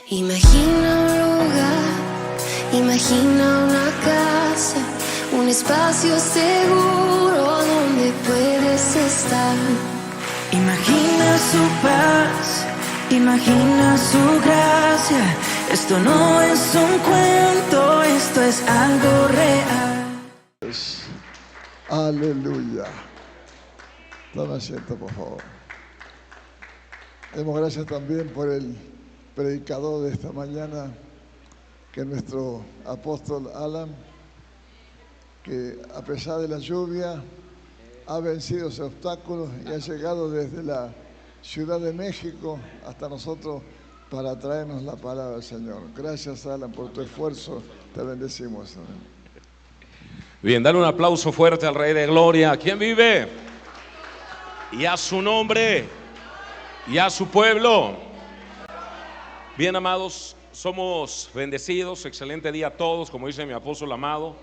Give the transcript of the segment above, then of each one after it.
Imagina un lugar, imagina una casa, un espacio seguro donde puedes estar. Imagina su paz, imagina su gracia. Esto no es un cuento, esto es algo real. Aleluya. Toma asiento, por favor. Demos gracias también por el predicador de esta mañana, que es nuestro apóstol Alan, que a pesar de la lluvia ha vencido ese obstáculo y ha llegado desde la Ciudad de México hasta nosotros para traernos la palabra del Señor. Gracias, Alan, por tu esfuerzo. Te bendecimos. Bien, dale un aplauso fuerte al Rey de Gloria. ¿Quién vive? Y a su nombre y a su pueblo. Bien, amados, somos bendecidos. Excelente día a todos, como dice mi apóstol amado.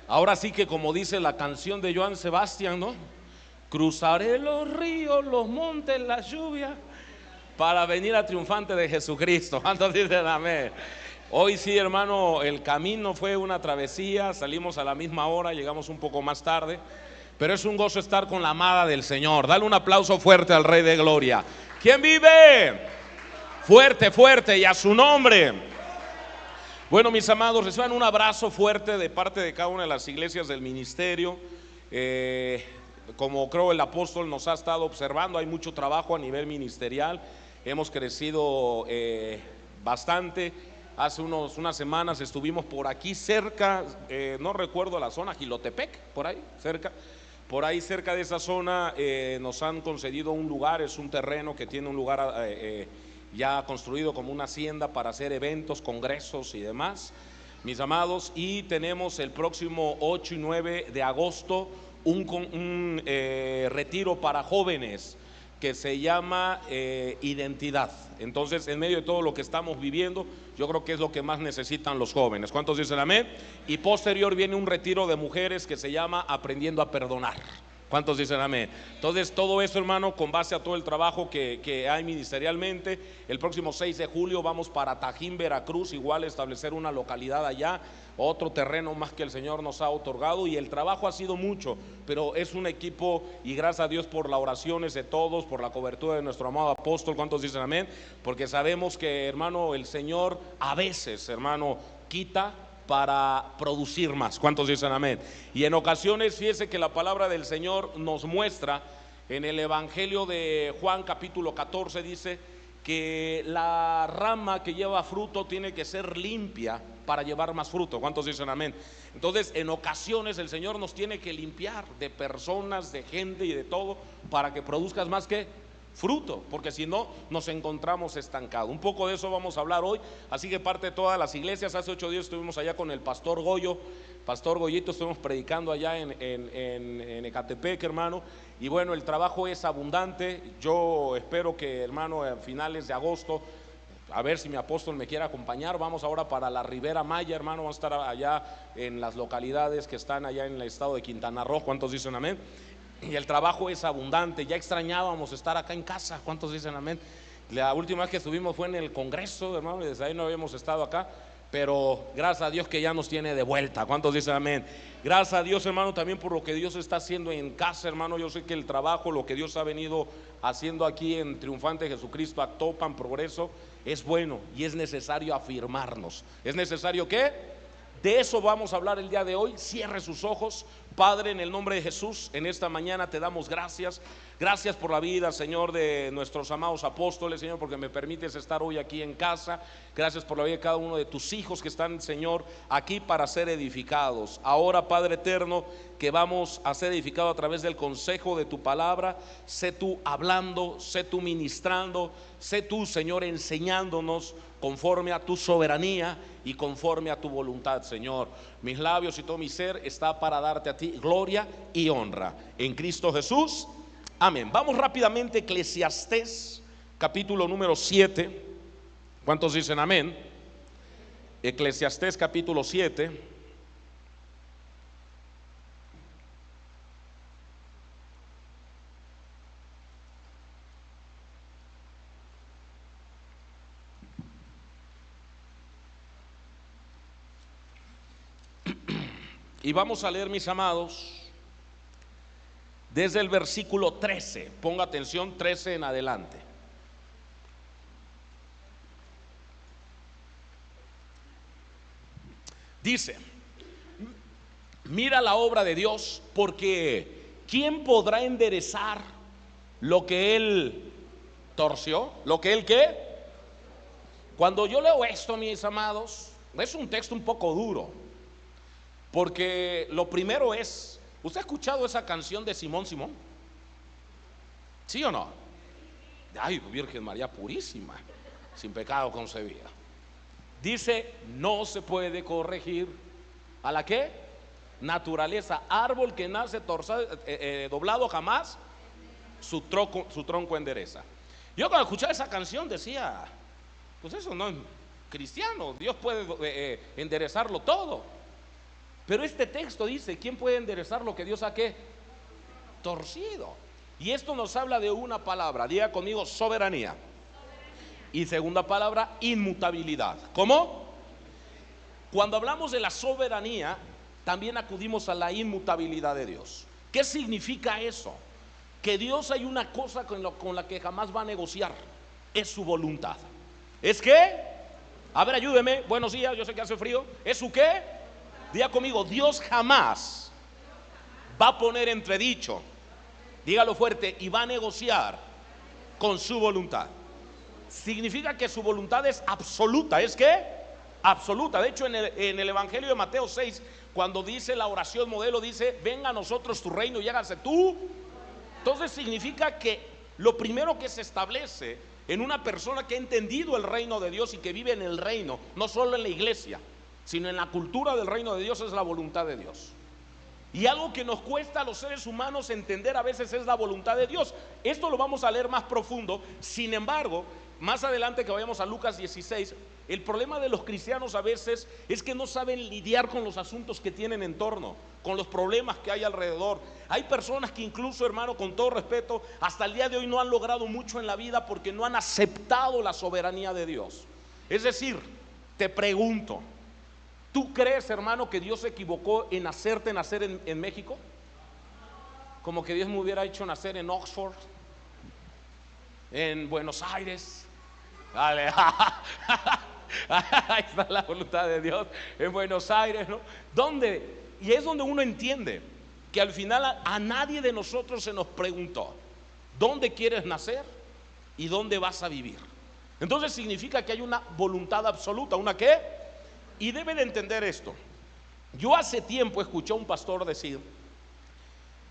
Ahora sí que, como dice la canción de Joan Sebastián, ¿no? Cruzaré los ríos, los montes, la lluvia, para venir a triunfante de Jesucristo. ¿Cuántos dicen amén? Hoy sí, hermano, el camino fue una travesía. Salimos a la misma hora, llegamos un poco más tarde, pero es un gozo estar con la amada del Señor. Dale un aplauso fuerte al Rey de Gloria. ¿Quién vive? Fuerte, fuerte, y a su nombre. Bueno, mis amados, reciban un abrazo fuerte de parte de cada una de las iglesias del ministerio. Como creo el apóstol nos ha estado observando, hay mucho trabajo a nivel ministerial. Hemos crecido bastante. Hace unas semanas estuvimos por aquí cerca, no recuerdo la zona, Jilotepec, por ahí cerca. Por ahí cerca de esa zona nos han concedido un lugar, es un terreno que tiene un lugar ya construido como una hacienda para hacer eventos, congresos y demás, mis amados. Y tenemos el próximo 8 y 9 de agosto un retiro para jóvenes que se llama Identidad. Entonces, en medio de todo lo que estamos viviendo, yo creo que es lo que más necesitan los jóvenes. ¿Cuántos dicen amén? Y posterior viene un retiro de mujeres que se llama Aprendiendo a Perdonar. ¿Cuántos dicen amén? Entonces, todo eso, hermano, con base a todo el trabajo que hay ministerialmente. El próximo 6 de julio vamos para Tajín, Veracruz, igual establecer una localidad allá, otro terreno más que el Señor nos ha otorgado, y el trabajo ha sido mucho, pero es un equipo, y gracias a Dios por las oraciones de todos, por la cobertura de nuestro amado apóstol. ¿Cuántos dicen amén? Porque sabemos que, hermano, el Señor a veces, hermano, quita para producir más. ¿Cuántos dicen amén? Y en ocasiones, fíjese que la palabra del Señor nos muestra en el Evangelio de Juan capítulo 14, dice que la rama que lleva fruto tiene que ser limpia para llevar más fruto. ¿Cuántos dicen amén? Entonces, en ocasiones el Señor nos tiene que limpiar de personas, de gente y de todo, para que produzcas más que fruto, porque si no nos encontramos estancados. Un poco de eso vamos a hablar hoy. Así que parte de todas las iglesias. Hace 8 días estuvimos allá con el pastor Goyo, pastor Goyito, estuvimos predicando allá en Ecatepec, hermano. Y bueno, el trabajo es abundante. Yo espero que, hermano, a finales de agosto, a ver si mi apóstol me quiere acompañar. Vamos ahora para la Ribera Maya, hermano. Vamos a estar allá en las localidades que están allá en el estado de Quintana Roo. ¿Cuántos dicen amén? Y el trabajo es abundante. Ya extrañábamos estar acá en casa. ¿Cuántos dicen amén? La última vez que estuvimos fue en el Congreso, hermano, y desde ahí no habíamos estado acá. Pero gracias a Dios que ya nos tiene de vuelta. ¿Cuántos dicen amén? Gracias a Dios, hermano, también por lo que Dios está haciendo en casa, hermano. Yo sé que el trabajo, lo que Dios ha venido haciendo aquí en Triunfante Jesucristo, Actopan, Progreso, es bueno y es necesario afirmarnos. ¿Es necesario qué? De eso vamos a hablar el día de hoy. Cierre sus ojos. Padre, en el nombre de Jesús, en esta mañana te damos gracias. Gracias por la vida, Señor, de nuestros amados apóstoles, Señor, porque me permites estar hoy aquí en casa. Gracias por la vida de cada uno de tus hijos que están, Señor, aquí para ser edificados. Ahora, Padre eterno, que vamos a ser edificados a través del consejo de tu palabra. Sé tú hablando, sé tú ministrando, sé tú, Señor, enseñándonos conforme a tu soberanía y conforme a tu voluntad, Señor. Mis labios y todo mi ser está para darte a ti gloria y honra en Cristo Jesús, amén. Vamos rápidamente a Eclesiastés capítulo número 7. ¿Cuántos dicen amén? Eclesiastés capítulo 7. Y vamos a leer, mis amados, desde el versículo 13. Ponga atención, 13 en adelante. Dice: mira la obra de Dios, porque ¿quién podrá enderezar lo que Él torció? ¿Lo que Él qué? Cuando yo leo esto, mis amados, es un texto un poco duro, porque lo primero es, ¿usted ha escuchado esa canción de Simón Simón? ¿Sí o no? Ay, Virgen María purísima, sin pecado concebida. Dice: no se puede corregir ¿a la qué? Naturaleza. Árbol que nace doblado jamás su tronco endereza. Yo cuando escuchaba esa canción decía, pues eso no es cristiano, Dios puede enderezarlo todo. Pero este texto dice: ¿quién puede enderezar lo que Dios ha qué? Torcido. Y esto nos habla de una palabra, diga conmigo: soberanía. Y segunda palabra, inmutabilidad. ¿Cómo? Cuando hablamos de la soberanía, también acudimos a la inmutabilidad de Dios. ¿Qué significa eso? Que Dios hay una cosa con la que jamás va a negociar: es su voluntad. ¿Es qué? A ver, ayúdeme. Buenos días, yo sé que hace frío. ¿Es su qué? Diga conmigo: Dios jamás va a poner entredicho, dígalo fuerte, y va a negociar con su voluntad. Significa que su voluntad es absoluta. ¿Es qué? Absoluta. De hecho, en el Evangelio de Mateo 6, cuando dice la oración modelo, dice: venga a nosotros tu reino y hágase tú. Entonces significa que lo primero que se establece en una persona que ha entendido el reino de Dios y que vive en el reino, no solo en la iglesia, sino en la cultura del reino de Dios, es la voluntad de Dios. Y algo que nos cuesta a los seres humanos entender a veces es la voluntad de Dios. Esto lo vamos a leer más profundo. Sin embargo, más adelante que vayamos a Lucas 16, el problema de los cristianos a veces es que no saben lidiar con los asuntos que tienen en torno, con los problemas que hay alrededor. Hay personas que incluso, hermano, con todo respeto, hasta el día de hoy no han logrado mucho en la vida porque no han aceptado la soberanía de Dios. Es decir, te pregunto, ¿tú crees, hermano, que Dios se equivocó en hacerte nacer en México? Como que Dios me hubiera hecho nacer en Oxford, en Buenos Aires. Dale. Ahí está la voluntad de Dios, en Buenos Aires, ¿no? ¿Dónde? Y es donde uno entiende que al final a nadie de nosotros se nos preguntó: ¿dónde quieres nacer y dónde vas a vivir? Entonces significa que hay una voluntad absoluta. ¿Una qué? Y debe de entender esto. Yo hace tiempo escuché a un pastor decir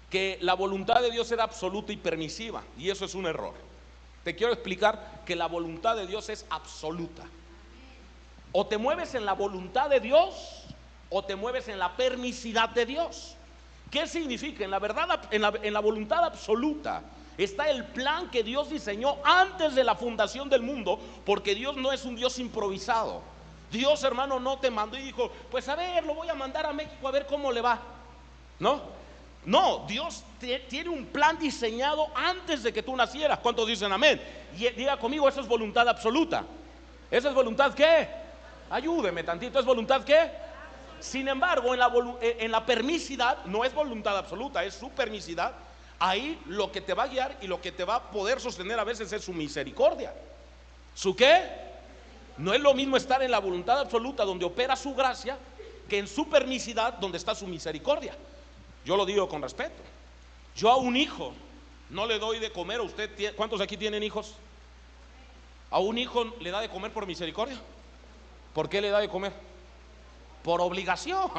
que la voluntad de Dios era absoluta y permisiva, y eso es un error. Te quiero explicar que la voluntad de Dios es absoluta. O te mueves en la voluntad de Dios o te mueves en la permisividad de Dios. ¿Qué significa? En la verdad, en la voluntad absoluta está el plan que Dios diseñó antes de la fundación del mundo, porque Dios no es un Dios improvisado. Dios, hermano, no te mandó y dijo: pues a ver, lo voy a mandar a México a ver cómo le va. No, Dios tiene un plan diseñado antes de que tú nacieras. ¿Cuántos dicen amén? Y diga conmigo: eso es voluntad absoluta. ¿Eso es voluntad qué? Ayúdeme tantito. ¿Es voluntad qué? Sin embargo, en la permisidad no es voluntad absoluta, es su permisidad. Ahí lo que te va a guiar y lo que te va a poder sostener a veces es su misericordia. ¿Su qué? No es lo mismo estar en la voluntad absoluta, donde opera su gracia, que en su permisidad, donde está su misericordia. Yo lo digo con respeto. Yo a un hijo no le doy de comer. ¿Usted cuántos aquí tienen hijos? ¿A un hijo le da de comer por misericordia? ¿Por qué le da de comer? Por obligación.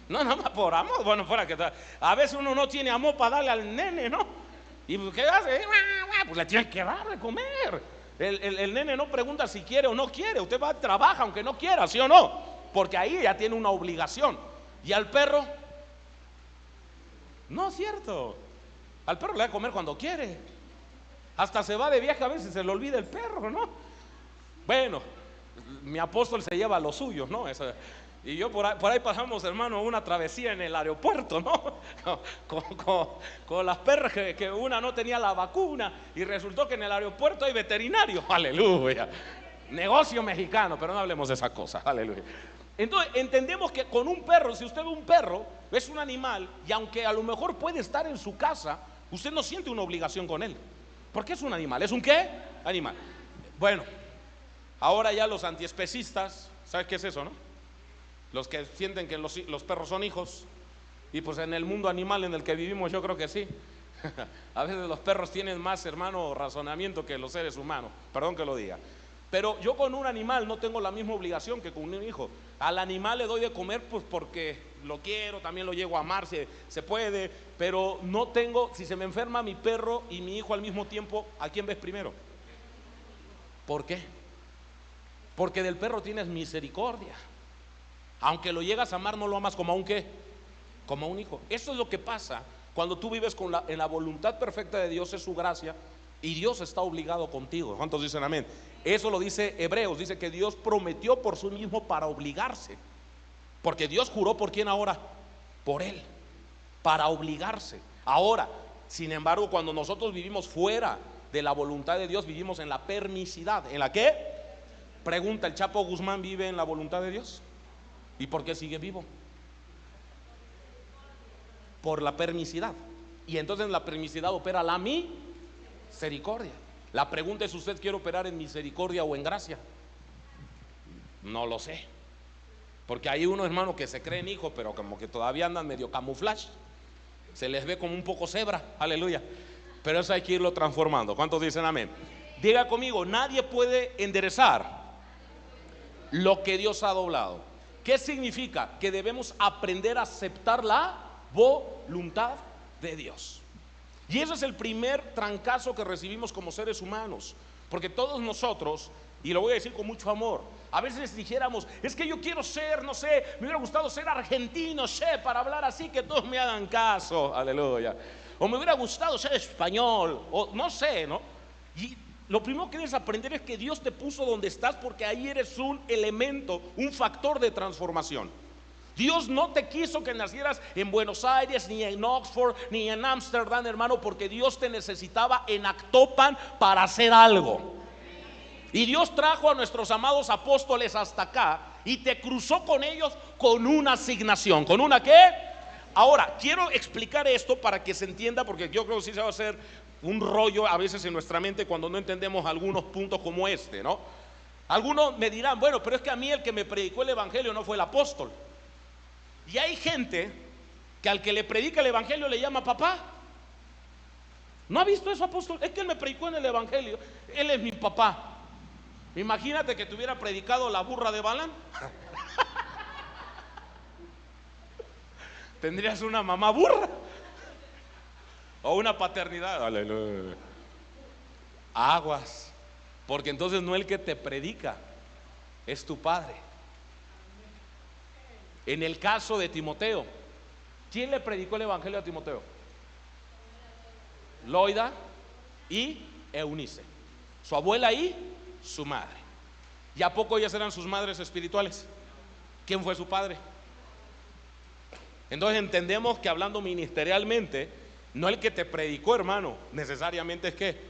No, nada más por amor. Bueno, fuera que tal. A veces uno no tiene amor para darle al nene, ¿no? ¿Y qué hace? Pues le tiene que dar de comer. El nene no pregunta si quiere o no quiere. Usted va a trabajar aunque no quiera, ¿sí o no? Porque ahí ya tiene una obligación. ¿Y al perro? No es cierto. Al perro le da de comer cuando quiere. Hasta se va de viaje, a veces se le olvida el perro, ¿no? Bueno, mi apóstol se lleva lo suyo, ¿no? Y yo por ahí pasamos, hermano, una travesía en el aeropuerto, ¿no? Con las perras que una no tenía la vacuna, y resultó que en el aeropuerto hay veterinario. Aleluya. Negocio mexicano, pero no hablemos de esa cosa. Aleluya. Entonces entendemos que con un perro, si usted ve un perro, es un animal, y aunque a lo mejor puede estar en su casa, usted no siente una obligación con él, porque es un animal. ¿Es un qué? Animal. Bueno, ahora ya los antiespecistas, ¿sabes qué es eso, no? Los que sienten que los perros son hijos. Y pues en el mundo animal en el que vivimos yo creo que sí. A veces los perros tienen más, hermano, razonamiento que los seres humanos, perdón que lo diga. Pero yo con un animal no tengo la misma obligación que con un hijo. Al animal le doy de comer pues porque lo quiero, también lo llego a amar, se puede. Pero no tengo, si se me enferma mi perro y mi hijo al mismo tiempo, ¿a quién ves primero? ¿Por qué? Porque del perro tienes misericordia. Aunque lo llegas a amar, no lo amas como a un ¿qué? Como a un hijo. Eso es lo que pasa cuando tú vives en la voluntad perfecta de Dios, es su gracia, y Dios está obligado contigo. ¿Cuántos dicen amén? Eso lo dice Hebreos, dice que Dios prometió por sí mismo para obligarse. Porque Dios juró por quién ahora, por Él, para obligarse. Ahora, sin embargo, cuando nosotros vivimos fuera de la voluntad de Dios, vivimos en la permisidad. ¿En la qué? Pregunta, ¿el Chapo Guzmán vive en la voluntad de Dios? ¿Y por qué sigue vivo? Por la permisidad. Y entonces en la permisidad opera la misericordia. La pregunta es: ¿usted quiere operar en misericordia o en gracia? No lo sé, porque hay unos hermanos que se creen hijos, pero como que todavía andan medio camuflaje, se les ve como un poco cebra, aleluya. Pero eso hay que irlo transformando. ¿Cuántos dicen amén? Diga conmigo: nadie puede enderezar lo que Dios ha doblado. ¿Qué significa? Que debemos aprender a aceptar la voluntad de Dios. Y ese es el primer trancazo que recibimos como seres humanos, porque todos nosotros, y lo voy a decir con mucho amor, a veces dijéramos: es que yo quiero ser, no sé, me hubiera gustado ser argentino, para hablar así que todos me hagan caso, aleluya. O me hubiera gustado ser español, o no sé, ¿no? Y lo primero que debes aprender es que Dios te puso donde estás, porque ahí eres un elemento, un factor de transformación. Dios no te quiso que nacieras en Buenos Aires, ni en Oxford, ni en Ámsterdam, hermano, porque Dios te necesitaba en Actopan para hacer algo. Y Dios trajo a nuestros amados apóstoles hasta acá y te cruzó con ellos con una asignación. ¿Con una qué? Ahora, quiero explicar esto para que se entienda, porque yo creo que sí se va a hacer un rollo a veces en nuestra mente cuando no entendemos algunos puntos como este, ¿no? Algunos me dirán: bueno, pero es que a mí el que me predicó el evangelio no fue el apóstol. Y hay gente que al que le predica el evangelio le llama papá. ¿No ha visto eso, apóstol? Es que él me predicó en el evangelio, él es mi papá. Imagínate que te hubiera predicado la burra de Balaam. Tendrías una mamá burra o una paternidad. Aleluya. Aguas, porque entonces no el que te predica es tu padre. En el caso de Timoteo, ¿quién le predicó el evangelio a Timoteo? Loida y Eunice, su abuela y su madre. ¿Y a poco ellas eran sus madres espirituales? ¿Quién fue su padre? Entonces entendemos que hablando ministerialmente, no el que te predicó, hermano, necesariamente es que,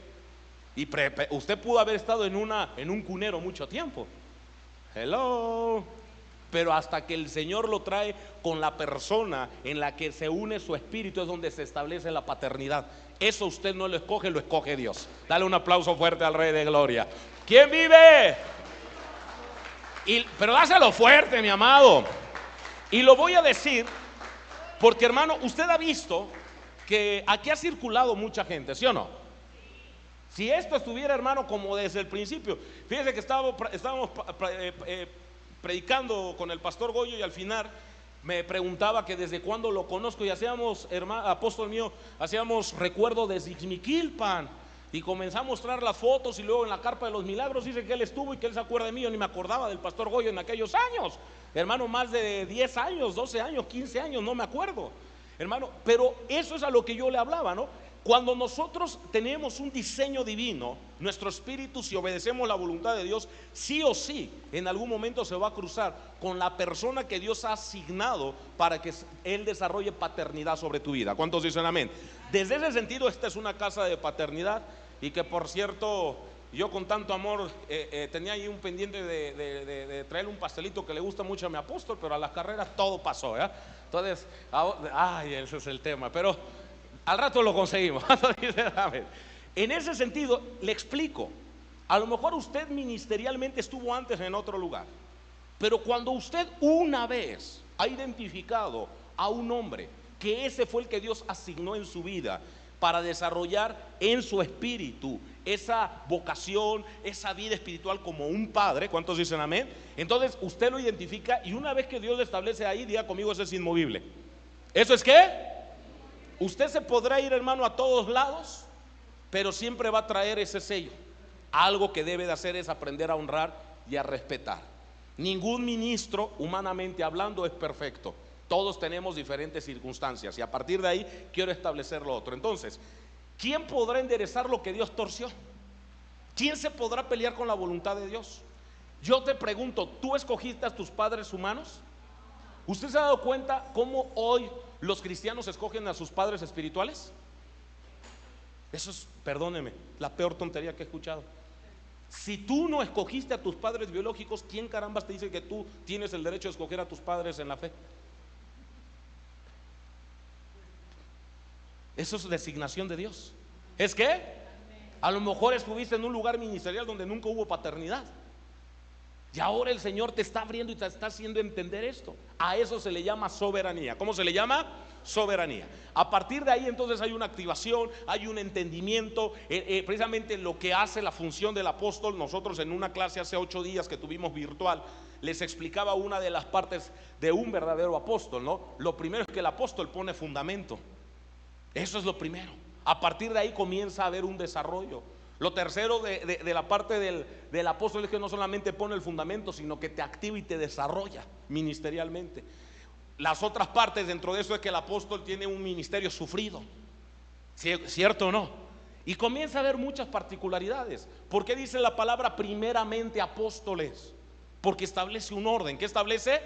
y usted pudo haber estado en un cunero mucho tiempo. Hello. Pero hasta que el Señor lo trae con la persona en la que se une su espíritu, es donde se establece la paternidad. Eso usted no lo escoge Dios. Dale un aplauso fuerte al Rey de Gloria. ¿Quién vive? Pero dáselo fuerte, mi amado. Y lo voy a decir porque, hermano, usted ha visto que aquí ha circulado mucha gente, ¿sí o no? Si esto estuviera, hermano, como desde el principio. Fíjese que estábamos predicando con el pastor Goyo, y al final me preguntaba que desde cuándo lo conozco, y hacíamos, hermano, apóstol mío, hacíamos recuerdo de Ixmiquilpan, y comenzó a mostrar las fotos, y luego en la carpa de los milagros dice que él estuvo y que él se acuerda de mí. Yo ni me acordaba del pastor Goyo en aquellos años, hermano, más de 10 años, 12 años, 15 años, no me acuerdo, hermano. Pero eso es a lo que yo le hablaba, ¿no? Cuando nosotros tenemos un diseño divino, nuestro espíritu, si obedecemos la voluntad de Dios, sí o sí, en algún momento se va a cruzar con la persona que Dios ha asignado para que Él desarrolle paternidad sobre tu vida. ¿Cuántos dicen amén? Desde ese sentido, esta es una casa de paternidad, y que por cierto, yo con tanto amor tenía ahí un pendiente de traerle un pastelito que le gusta mucho a mi apóstol, pero a las carreras todo pasó, ¿eh? Entonces, ese es el tema, pero al rato lo conseguimos. En ese sentido, le explico. A lo mejor usted ministerialmente estuvo antes en otro lugar, pero cuando usted una vez ha identificado a un hombre que ese fue el que Dios asignó en su vida para desarrollar en su espíritu esa vocación, esa vida espiritual como un padre, ¿cuántos dicen amén? Entonces usted lo identifica, y una vez que Dios lo establece ahí, diga conmigo, eso es inmovible. ¿Eso es qué? Usted se podrá ir, hermano, a todos lados, pero siempre va a traer ese sello. Algo que debe de hacer es aprender a honrar y a respetar. Ningún ministro, humanamente hablando, es perfecto. Todos tenemos diferentes circunstancias, y a partir de ahí quiero establecer lo otro. Entonces, ¿quién podrá enderezar lo que Dios torció? ¿Quién se podrá pelear con la voluntad de Dios? Yo te pregunto, ¿tú escogiste a tus padres humanos? ¿Usted se ha dado cuenta cómo hoy los cristianos escogen a sus padres espirituales? Eso es, perdóneme, la peor tontería que he escuchado. Si tú no escogiste a tus padres biológicos, ¿quién carambas te dice que tú tienes el derecho de escoger a tus padres en la fe? Eso es designación de Dios. ¿Es que? A lo mejor estuviste en un lugar ministerial donde nunca hubo paternidad, y ahora el Señor te está abriendo y te está haciendo entender esto. A eso se le llama soberanía. ¿Cómo se le llama? Soberanía. A partir de ahí entonces hay una activación, hay un entendimiento, precisamente lo que hace la función del apóstol. Nosotros en una clase hace 8 días que tuvimos virtual, les explicaba una de las partes de un verdadero apóstol, ¿no? Lo primero es que el apóstol pone fundamento. Eso es lo primero. A partir de ahí comienza a haber un desarrollo. Lo tercero de la parte del apóstol es que no solamente pone el fundamento, sino que te activa y te desarrolla ministerialmente. Las otras partes dentro de eso es que el apóstol tiene un ministerio sufrido, ¿cierto o no? Y comienza a haber muchas particularidades. ¿Por qué dice la palabra primeramente apóstoles? Porque establece un orden. ¿Qué establece?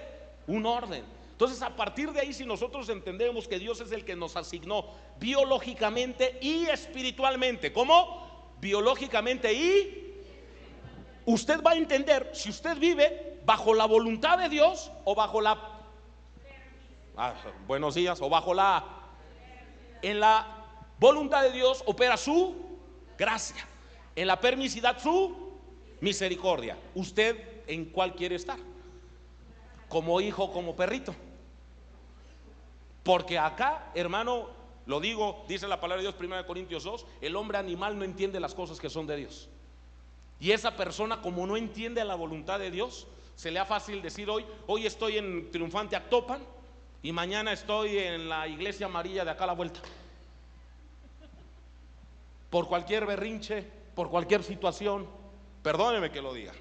Un orden. Entonces, a partir de ahí, si nosotros entendemos que Dios es el que nos asignó biológicamente y espiritualmente, ¿cómo? Biológicamente, y usted va a entender si usted vive bajo la voluntad de Dios o bajo la buenos días, o bajo en la voluntad de Dios opera su gracia, en la permisidad su misericordia. ¿Usted en cuál quiere estar? ¿Como hijo, como perrito? Porque acá, hermano, lo digo, dice la palabra de Dios, 1 Corintios 2, el hombre animal no entiende las cosas que son de Dios. Y esa persona, como no entiende la voluntad de Dios, se le hace fácil decir hoy estoy en Triunfante Actopan y mañana estoy en la iglesia amarilla de acá a la vuelta. Por cualquier berrinche, por cualquier situación, perdóneme que lo diga,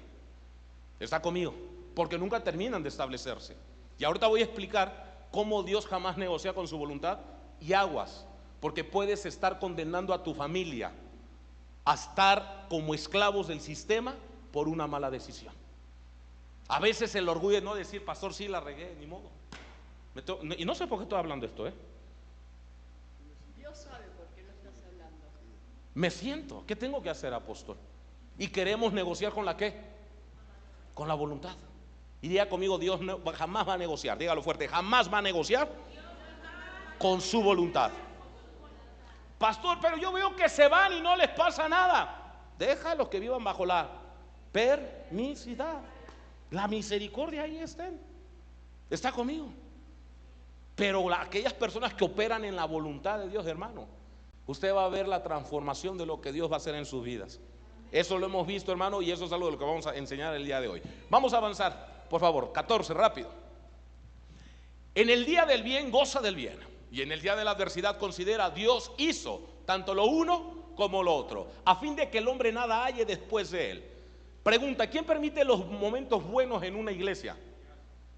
está conmigo, porque nunca terminan de establecerse. Y ahorita voy a explicar cómo Dios jamás negocia con su voluntad. Y aguas, porque puedes estar condenando a tu familia a estar como esclavos del sistema por una mala decisión. A veces el orgullo de no decir, pastor, sí la regué, ni modo. Y no sé por qué estoy hablando esto, Dios sabe por qué lo estás hablando. Me siento, ¿qué tengo que hacer, apóstol? Y queremos negociar con la ¿qué? Con la voluntad. Y diga conmigo, Dios jamás va a negociar, dígalo fuerte, jamás va a negociar con su voluntad. Pastor, pero yo veo que se van y no les pasa nada. Déjalos que vivan bajo la permisidad. La misericordia ahí está conmigo. Pero aquellas personas que operan en la voluntad de Dios, hermano, usted va a ver la transformación de lo que Dios va a hacer en sus vidas. Eso lo hemos visto, hermano, y eso es algo de lo que vamos a enseñar el día de hoy. Vamos a avanzar, por favor, 14, rápido. En el día del bien, goza del bien. Y en el día de la adversidad considera, Dios hizo tanto lo uno como lo otro, a fin de que el hombre nada halle después de él. Pregunta, ¿quién permite los momentos buenos en una iglesia?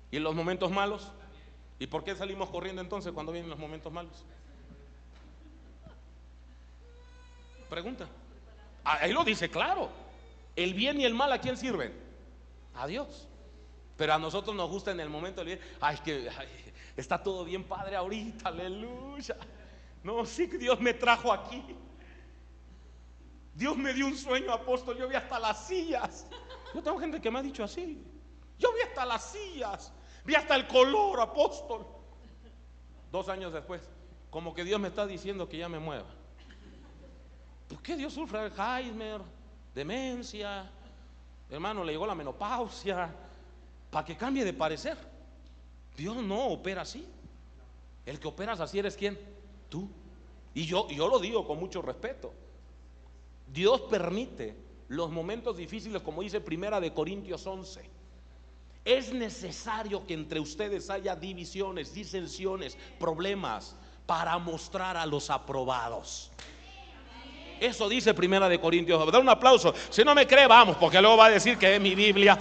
¿Y los momentos malos? ¿Y por qué salimos corriendo entonces cuando vienen los momentos malos? Pregunta. Ahí lo dice claro. El bien y el mal, ¿a quién sirven? A Dios. Pero a nosotros nos gusta en el momento del bien. Está todo bien padre ahorita, aleluya. No, sí que Dios me trajo aquí. Dios me dio un sueño, apóstol, yo vi hasta las sillas. Yo tengo gente que me ha dicho así. Yo vi hasta las sillas, vi hasta el color, apóstol. 2 años después, como que Dios me está diciendo que ya me mueva. ¿Por qué Dios sufre Alzheimer, demencia? Hermano, le llegó la menopausia, para que cambie de parecer. Dios no opera así. El que operas así eres ¿quién? Tú. Y yo lo digo con mucho respeto. Dios permite los momentos difíciles, como dice 1 Corintios 11. Es necesario que entre ustedes haya divisiones, disensiones, problemas, para mostrar a los aprobados. Eso dice 1 Corintios. Da un aplauso. Si no me cree, vamos, porque luego va a decir que es mi Biblia.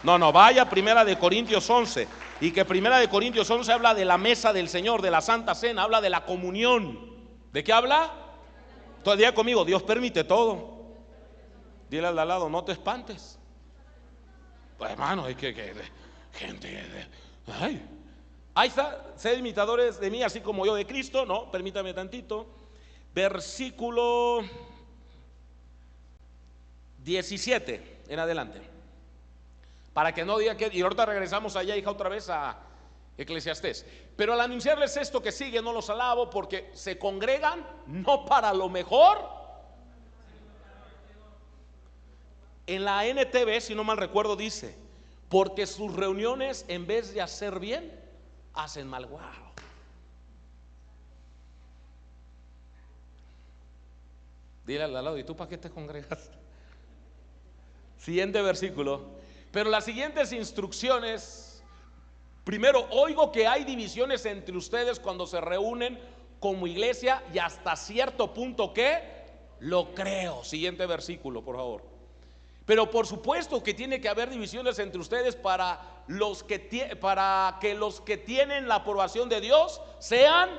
No, vaya 1 Corintios 11. Y que 1 Corintios 11 habla de la mesa del Señor, de la Santa Cena, habla de la comunión. ¿De qué habla? Todavía conmigo, Dios permite todo. Dile al de al lado, no te espantes. Pues hermano, hay que gente. Ay. Ahí está, sed imitadores de mí, así como yo de Cristo. No, permítame tantito. Versículo 17 en adelante. Para que no diga que. Y ahorita regresamos allá, hija, otra vez a Eclesiastés. Pero al anunciarles esto que sigue, no los alabo, porque se congregan no para lo mejor. En la NTV, si no mal recuerdo, dice: porque sus reuniones, en vez de hacer bien, hacen mal. Wow. Dile al lado, ¿y tú para qué te congregas? Siguiente versículo. Pero las siguientes instrucciones: primero, oigo que hay divisiones entre ustedes cuando se reúnen como iglesia, y hasta cierto punto que lo creo. Siguiente versículo, por favor. Pero por supuesto que tiene que haber divisiones entre ustedes para que los que tienen la aprobación de Dios sean.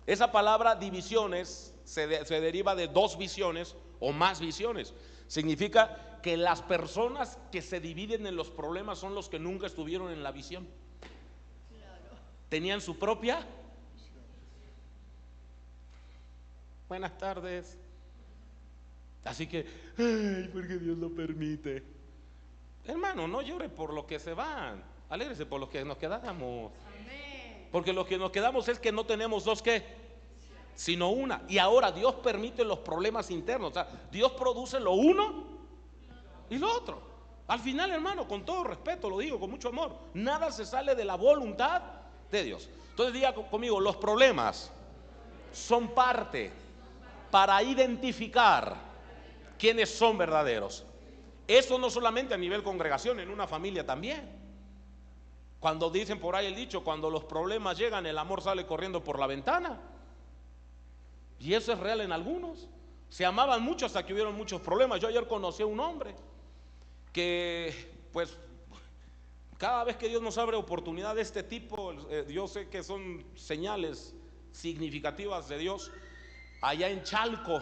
Esa palabra divisiones se deriva de 2 visiones o más visiones. Significa que las personas que se dividen en los problemas son los que nunca estuvieron en la visión. Tenían su propia. Buenas tardes. Así que, ay, porque Dios lo permite. Hermano, no llore por lo que se van, alégrese por lo que nos quedamos. Porque lo que nos quedamos es que no tenemos 2 ¿qué? Sino una. Y ahora Dios permite los problemas internos. O sea, Dios produce lo uno y lo otro. Al final, hermano, con todo respeto, lo digo con mucho amor, nada se sale de la voluntad de Dios. Entonces diga conmigo, los problemas son parte para identificar quiénes son verdaderos. Eso no solamente a nivel congregación, en una familia también. Cuando dicen por ahí el dicho, cuando los problemas llegan, el amor sale corriendo por la ventana. Y eso es real en algunos. Se amaban mucho hasta que hubieron muchos problemas. Yo ayer conocí a un hombre que, pues, cada vez que Dios nos abre oportunidad de este tipo, yo sé que son señales significativas de Dios. Allá en Chalco,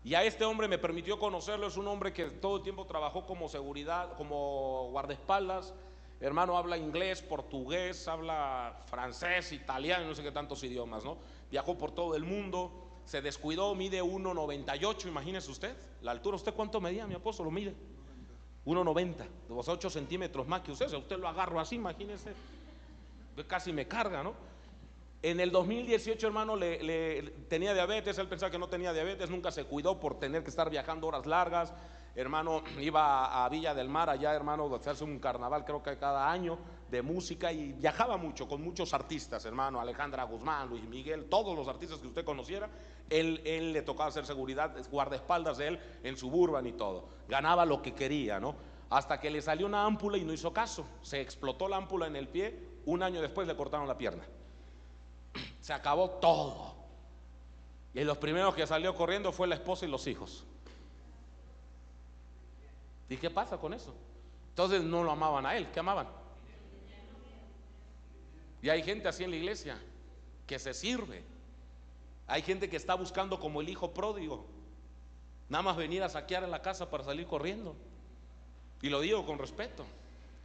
y a este hombre me permitió conocerlo. Es un hombre que todo el tiempo trabajó como seguridad, como guardaespaldas. Hermano, habla inglés, portugués, habla francés, italiano, no sé qué tantos idiomas, ¿no? Viajó por todo el mundo, se descuidó, mide 1.98, imagínese usted la altura. ¿Usted cuánto medía, mi apóstol? Lo mide 1.90, 8 centímetros más que usted. Si usted lo agarro así, imagínese, casi me carga, ¿no? En el 2018, hermano, tenía diabetes. Él pensaba que no tenía diabetes, nunca se cuidó por tener que estar viajando horas largas. Hermano, iba a Villa del Mar, allá, hermano, se hace un carnaval, creo que cada año, de música, y viajaba mucho con muchos artistas, hermano, Alejandra Guzmán, Luis Miguel, todos los artistas que usted conociera. Él le tocaba hacer seguridad, guardaespaldas de él en Suburban y todo. Ganaba lo que quería, ¿no? Hasta que le salió una ámpula y no hizo caso. Se explotó la ámpula en el pie. 1 año después le cortaron la pierna. Se acabó todo. Y los primeros que salió corriendo fue la esposa y los hijos. ¿Y qué pasa con eso? Entonces no lo amaban a él. ¿Qué amaban? Y hay gente así en la iglesia que se sirve. Hay gente que está buscando como el hijo pródigo, nada más venir a saquear en la casa para salir corriendo. Y lo digo con respeto.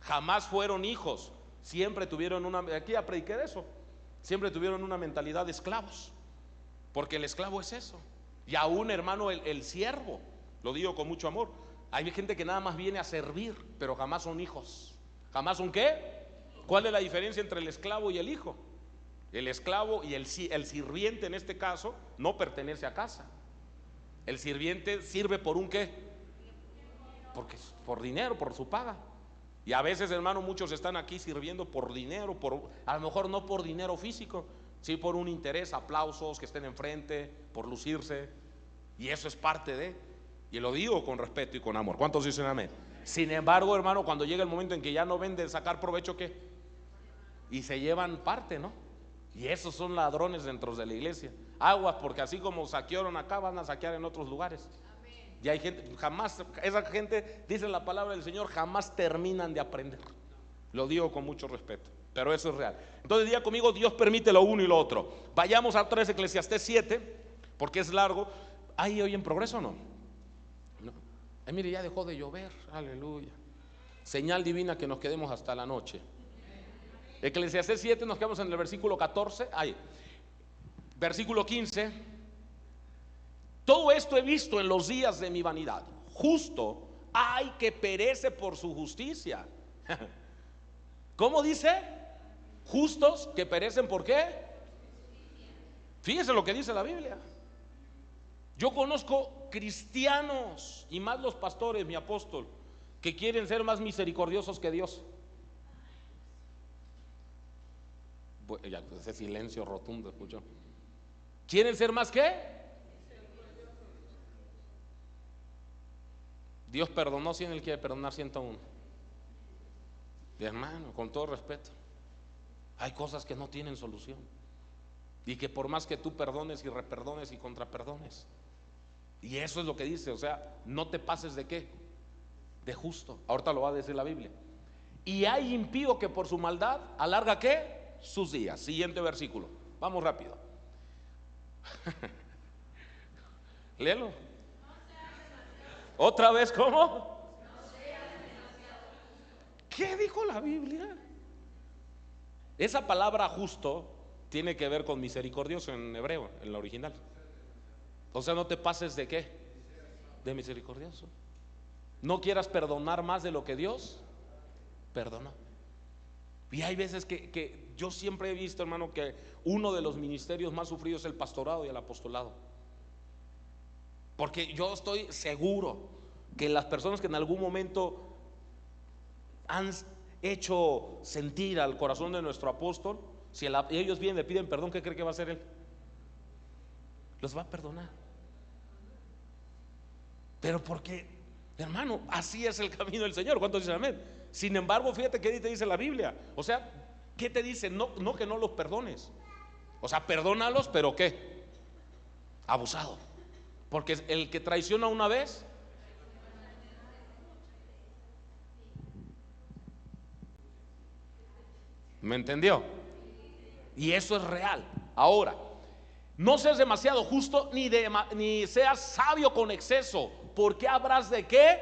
Jamás fueron hijos. Siempre tuvieron aquí ya prediqué de eso. Siempre tuvieron una mentalidad de esclavos. Porque el esclavo es eso. Y aún, hermano, el siervo, lo digo con mucho amor. Hay gente que nada más viene a servir, pero jamás son hijos. ¿Jamás son qué? ¿Cuál es la diferencia entre el esclavo y el hijo? El esclavo y el sirviente en este caso no pertenece a casa. El sirviente sirve por un qué, porque por dinero, por su paga. Y a veces, hermano, muchos están aquí sirviendo por dinero, a lo mejor no por dinero físico, sí por un interés, aplausos, que estén enfrente, por lucirse. Y eso es parte de, y lo digo con respeto y con amor. ¿Cuántos dicen amén? Sin embargo, hermano, cuando llega el momento en que ya no ven de sacar provecho, ¿qué? Y se llevan parte, ¿no? Y esos son ladrones dentro de la iglesia. Aguas, porque así como saquearon acá, van a saquear en otros lugares. Y hay gente, jamás, esa gente, dice la palabra del Señor, jamás terminan de aprender. Lo digo con mucho respeto, pero eso es real. Entonces diga conmigo, Dios permite lo uno y lo otro. Vayamos a otra vez Eclesiastés 7, porque es largo. ¿Hay hoy en progreso o no? No. Ay, mire, ya dejó de llover, aleluya. Señal divina que nos quedemos hasta la noche. Eclesiastés 7, nos quedamos en el versículo 14. Versículo 15. Todo esto he visto en los días de mi vanidad. Justo hay que perece por su justicia. ¿Cómo dice? Justos que perecen ¿por qué? Fíjese lo que dice la Biblia. Yo conozco cristianos, y más los pastores, mi apóstol, que quieren ser más misericordiosos que Dios. Ya, ese silencio rotundo, escuchó. ¿Quieren ser más qué? Dios perdonó 100, Él quiere perdonar 101. Y hermano, con todo respeto, hay cosas que no tienen solución, y que por más que tú perdones y reperdones y contraperdones, y eso es lo que dice, o sea, no te pases de qué, de justo. Ahorita lo va a decir la Biblia. Y hay impío que por su maldad alarga qué, sus días. Siguiente versículo, vamos rápido. Léelo. Otra vez, ¿cómo? ¿Qué dijo la Biblia? Esa palabra justo tiene que ver con misericordioso en hebreo, en la original. O sea, no te pases de qué, de misericordioso. No quieras perdonar más de lo que Dios perdonó. Y hay veces que yo siempre he visto, hermano, que uno de los ministerios más sufridos es el pastorado y el apostolado. Porque yo estoy seguro que las personas que en algún momento han hecho sentir al corazón de nuestro apóstol, si ellos vienen y le piden perdón, ¿qué cree que va a hacer él? Los va a perdonar. Pero porque, hermano, así es el camino del Señor. ¿Cuántos dicen amén? Sin embargo, fíjate qué te dice la Biblia. O sea, ¿qué te dice? No que no los perdones. O sea, perdónalos, pero ¿qué? Abusado. Porque el que traiciona una vez, ¿me entendió? Y eso es real. Ahora, no seas demasiado justo ni seas sabio con exceso, porque habrás de qué,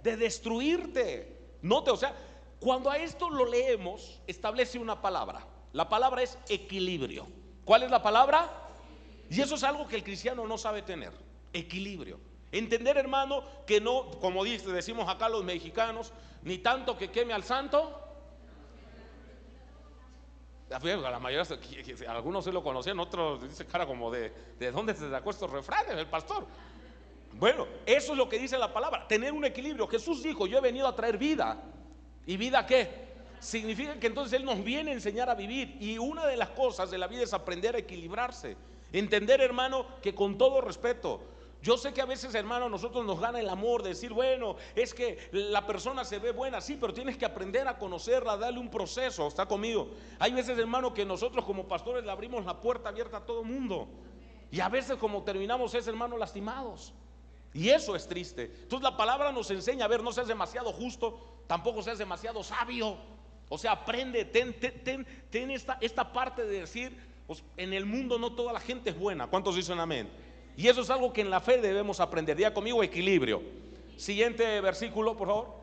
de destruirte. Note, o sea, cuando a esto lo leemos, establece una palabra. La palabra es equilibrio. ¿Cuál es la palabra? Y eso es algo que el cristiano no sabe tener. Equilibrio. Entender, hermano, que no, como decimos acá los mexicanos, ni tanto que queme al santo. La mayoría, algunos se lo conocían, otros dice cara como de dónde se sacó estos refranes el pastor. Bueno, eso es lo que dice la palabra, tener un equilibrio. Jesús dijo: yo he venido a traer vida. ¿Y vida qué? Significa que entonces Él nos viene a enseñar a vivir. Y una de las cosas de la vida es aprender a equilibrarse. Entender, hermano, que con todo respeto, yo sé que a veces, hermano, nosotros nos gana el amor de decir, bueno, es que la persona se ve buena, sí, pero tienes que aprender a conocerla, darle un proceso. ¿Está conmigo? Hay veces, hermano, que nosotros como pastores le abrimos la puerta abierta a todo mundo, y a veces como terminamos es, hermano, lastimados. Y eso es triste. Entonces la palabra nos enseña, a ver, no seas demasiado justo, tampoco seas demasiado sabio. O sea, aprende, ten esta parte de decir, pues, en el mundo no toda la gente es buena. ¿Cuántos dicen amén? Y eso es algo que en la fe debemos aprender. Diga conmigo, equilibrio. Siguiente versículo, por favor.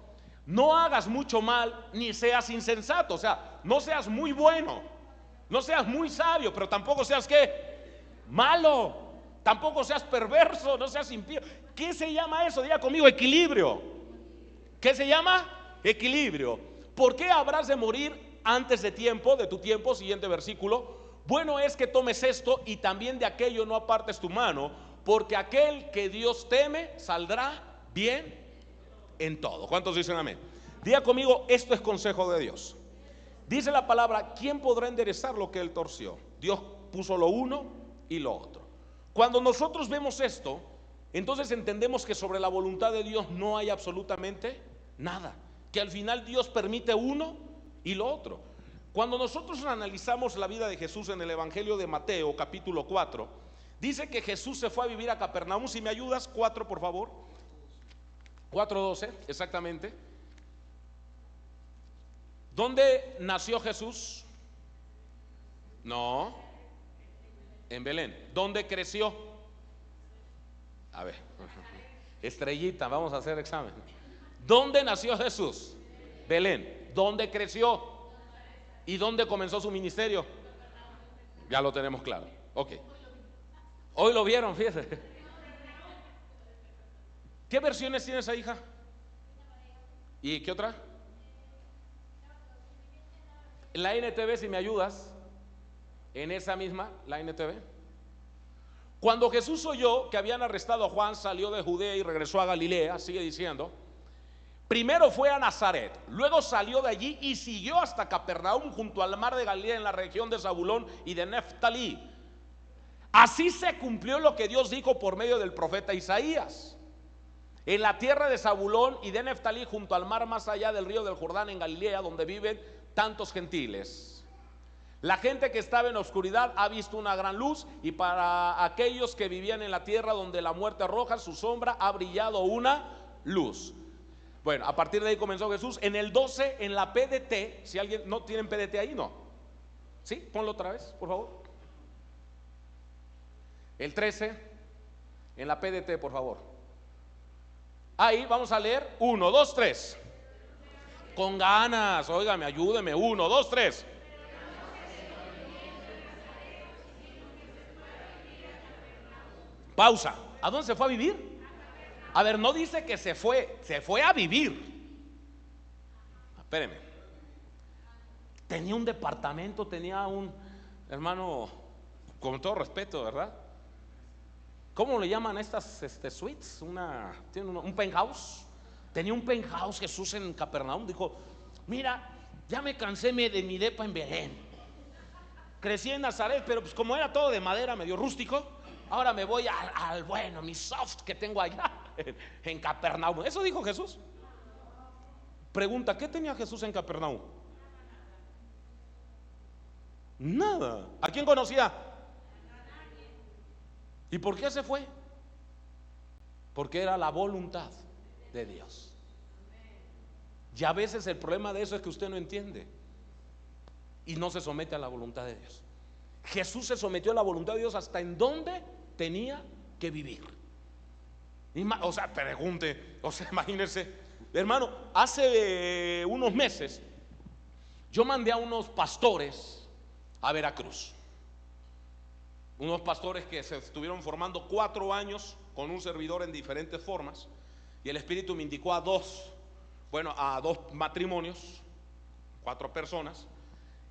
No hagas mucho mal, ni seas insensato. O sea, no seas muy bueno, no seas muy sabio, pero tampoco seas ¿qué? Malo. Tampoco seas perverso, no seas impío. ¿Qué se llama eso? Diga conmigo, equilibrio. ¿Qué se llama? Equilibrio. ¿Por qué habrás de morir antes de tiempo, de tu tiempo? Siguiente versículo. Bueno es que tomes esto y también de aquello no apartes tu mano, porque aquel que Dios teme saldrá bien en todo. ¿Cuántos dicen amén? Diga conmigo, esto es consejo de Dios. Dice la palabra, ¿quién podrá enderezar lo que él torció? Dios puso lo uno y lo otro. Cuando nosotros vemos esto, entonces entendemos que sobre la voluntad de Dios no hay absolutamente nada, que al final Dios permite uno y lo otro. Cuando nosotros analizamos la vida de Jesús en el Evangelio de Mateo capítulo 4, dice que Jesús se fue a vivir a Capernaum. Si me ayudas, 4 por favor, 4:12 exactamente. ¿Dónde nació Jesús? No, en Belén. ¿Dónde creció? A ver, Estrellita, vamos a hacer examen. ¿Dónde nació Jesús? Belén. ¿Dónde creció? ¿Y dónde comenzó su ministerio? Ya lo tenemos claro. Ok. Hoy lo vieron, fíjese. ¿Qué versiones tiene esa hija? ¿Y qué otra? La NTV, si me ayudas. En esa misma, la NTV. Cuando Jesús oyó que habían arrestado a Juan, salió de Judea y regresó a Galilea. Sigue diciendo. Primero fue a Nazaret, luego salió de allí y siguió hasta Capernaum, junto al mar de Galilea, en la región de Zabulón y de Neftalí. Así se cumplió lo que Dios dijo por medio del profeta Isaías. En la tierra de Zabulón y de Neftalí, junto al mar más allá del río del Jordán, en Galilea, donde viven tantos gentiles. La gente que estaba en oscuridad ha visto una gran luz, y para aquellos que vivían en la tierra donde la muerte arroja su sombra, ha brillado una luz. Bueno, a partir de ahí comenzó Jesús. En el 12, en la PDT, si alguien no tienen PDT ahí, no. ¿Sí? Ponlo otra vez, por favor. El 13, en la PDT, por favor. Ahí vamos a leer 1, 2, 3. Con ganas, óigame, ayúdeme. 1, 2, 3. Pausa. ¿A dónde se fue a vivir? A ver, no dice que se fue a vivir. Espéreme. Tenía un departamento, tenía un, hermano, con todo respeto, ¿verdad? ¿Cómo le llaman a estas suites? Tiene un penthouse. Tenía un penthouse Jesús en Capernaum. Dijo, mira, ya me cansé de mi depa en Belén. Crecí en Nazaret, pero pues como era todo de madera, medio rústico, ahora me voy al bueno, mi soft que tengo allá en Capernaum. ¿Eso dijo Jesús? Pregunta, ¿qué tenía Jesús en Capernaum? Nada. ¿A quién conocía? ¿Y por qué se fue? Porque era la voluntad de Dios. Y a veces el problema de eso es que usted no entiende y no se somete a la voluntad de Dios. Jesús se sometió a la voluntad de Dios hasta en donde tenía que vivir. O sea, pregunte, o sea, imagínense, hermano, hace unos meses yo mandé a unos pastores a Veracruz. Unos pastores que se estuvieron formando 4 años con un servidor en diferentes formas, y el Espíritu me indicó a dos matrimonios, 4 personas,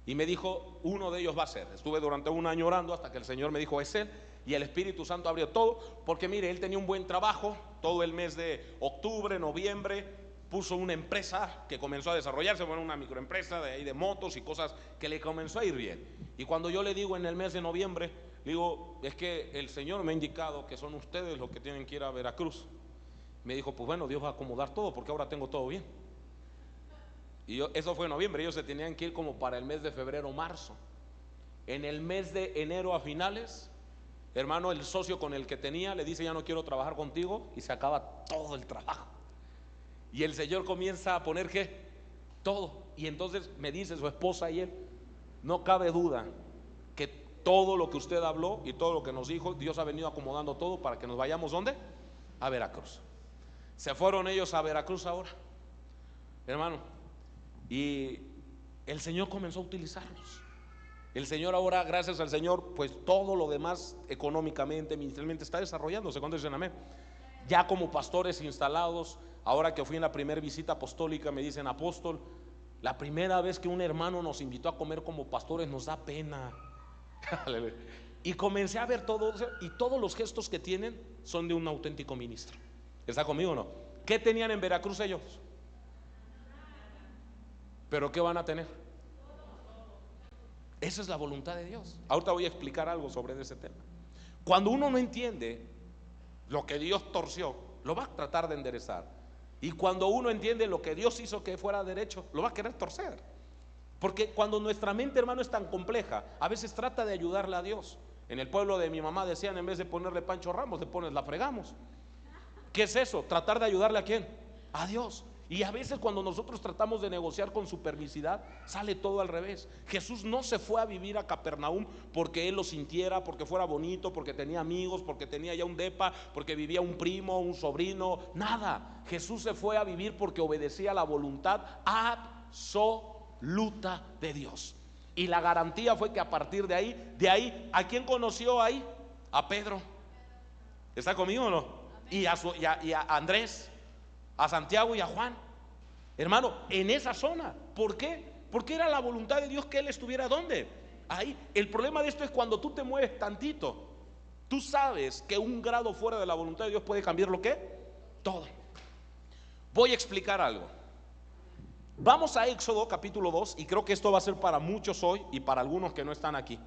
y me dijo, uno de ellos va a ser. Estuve durante un año orando hasta que el Señor me dijo, es él. Y el Espíritu Santo abrió todo, porque mire, él tenía un buen trabajo. Todo el mes de octubre, noviembre, puso una empresa que comenzó a desarrollarse, bueno, una microempresa de ahí de motos y cosas que le comenzó a ir bien. Y cuando yo le digo en el mes de noviembre, le digo, es que el Señor me ha indicado que son ustedes los que tienen que ir a Veracruz. Me dijo, pues bueno, Dios va a acomodar todo, porque ahora tengo todo bien. Y eso fue en noviembre, ellos se tenían que ir como para el mes de febrero o marzo. En el mes de enero a finales, hermano, el socio con el que tenía le dice, ya no quiero trabajar contigo, y se acaba todo el trabajo. Y el Señor comienza a poner ¿qué? Todo. Y entonces me dice su esposa y él, no cabe duda que todo lo que usted habló y todo lo que nos dijo, Dios ha venido acomodando todo para que nos vayamos ¿dónde? A Veracruz. Se fueron ellos a Veracruz ahora, hermano, y el Señor comenzó a utilizarlos. El Señor ahora, gracias al Señor, pues todo lo demás económicamente, ministerialmente está desarrollándose. ¿Cuántos dicen amén? Ya como pastores instalados, ahora que fui en la primera visita apostólica, me dicen: apóstol, la primera vez que un hermano nos invitó a comer como pastores nos da pena. Y comencé a ver todo, y todos los gestos que tienen son de un auténtico ministro. ¿Está conmigo o no? ¿Qué tenían en Veracruz ellos? ¿Pero qué van a tener? Esa es la voluntad de Dios. Ahorita voy a explicar algo sobre ese tema. Cuando uno no entiende lo que Dios torció, lo va a tratar de enderezar. Y cuando uno entiende lo que Dios hizo que fuera derecho, lo va a querer torcer. Porque cuando nuestra mente, hermano, es tan compleja, a veces trata de ayudarle a Dios. En el pueblo de mi mamá decían: en vez de ponerle Pancho Ramos, le pones La Fregamos. ¿Qué es eso? Tratar de ayudarle ¿a quién? A Dios. Y a veces cuando nosotros tratamos de negociar con su permisidad, sale todo al revés. Jesús no se fue a vivir a Capernaum porque él lo sintiera, porque fuera bonito, porque tenía amigos, porque tenía ya un depa, porque vivía un primo, un sobrino, nada. Jesús se fue a vivir porque obedecía la voluntad absoluta de Dios. Y la garantía fue que a partir de ahí, ¿a quién conoció ahí? A Pedro. ¿Está conmigo o no? Y a Andrés, a Santiago y a Juan, hermano, en esa zona. ¿Por qué? Porque era la voluntad de Dios que él estuviera ¿dónde? Ahí. El problema de esto es cuando tú te mueves tantito, tú sabes que un grado fuera de la voluntad de Dios puede cambiar lo que todo. Voy a explicar algo. Vamos a Éxodo capítulo 2, y creo que esto va a ser para muchos hoy y para algunos que no están aquí.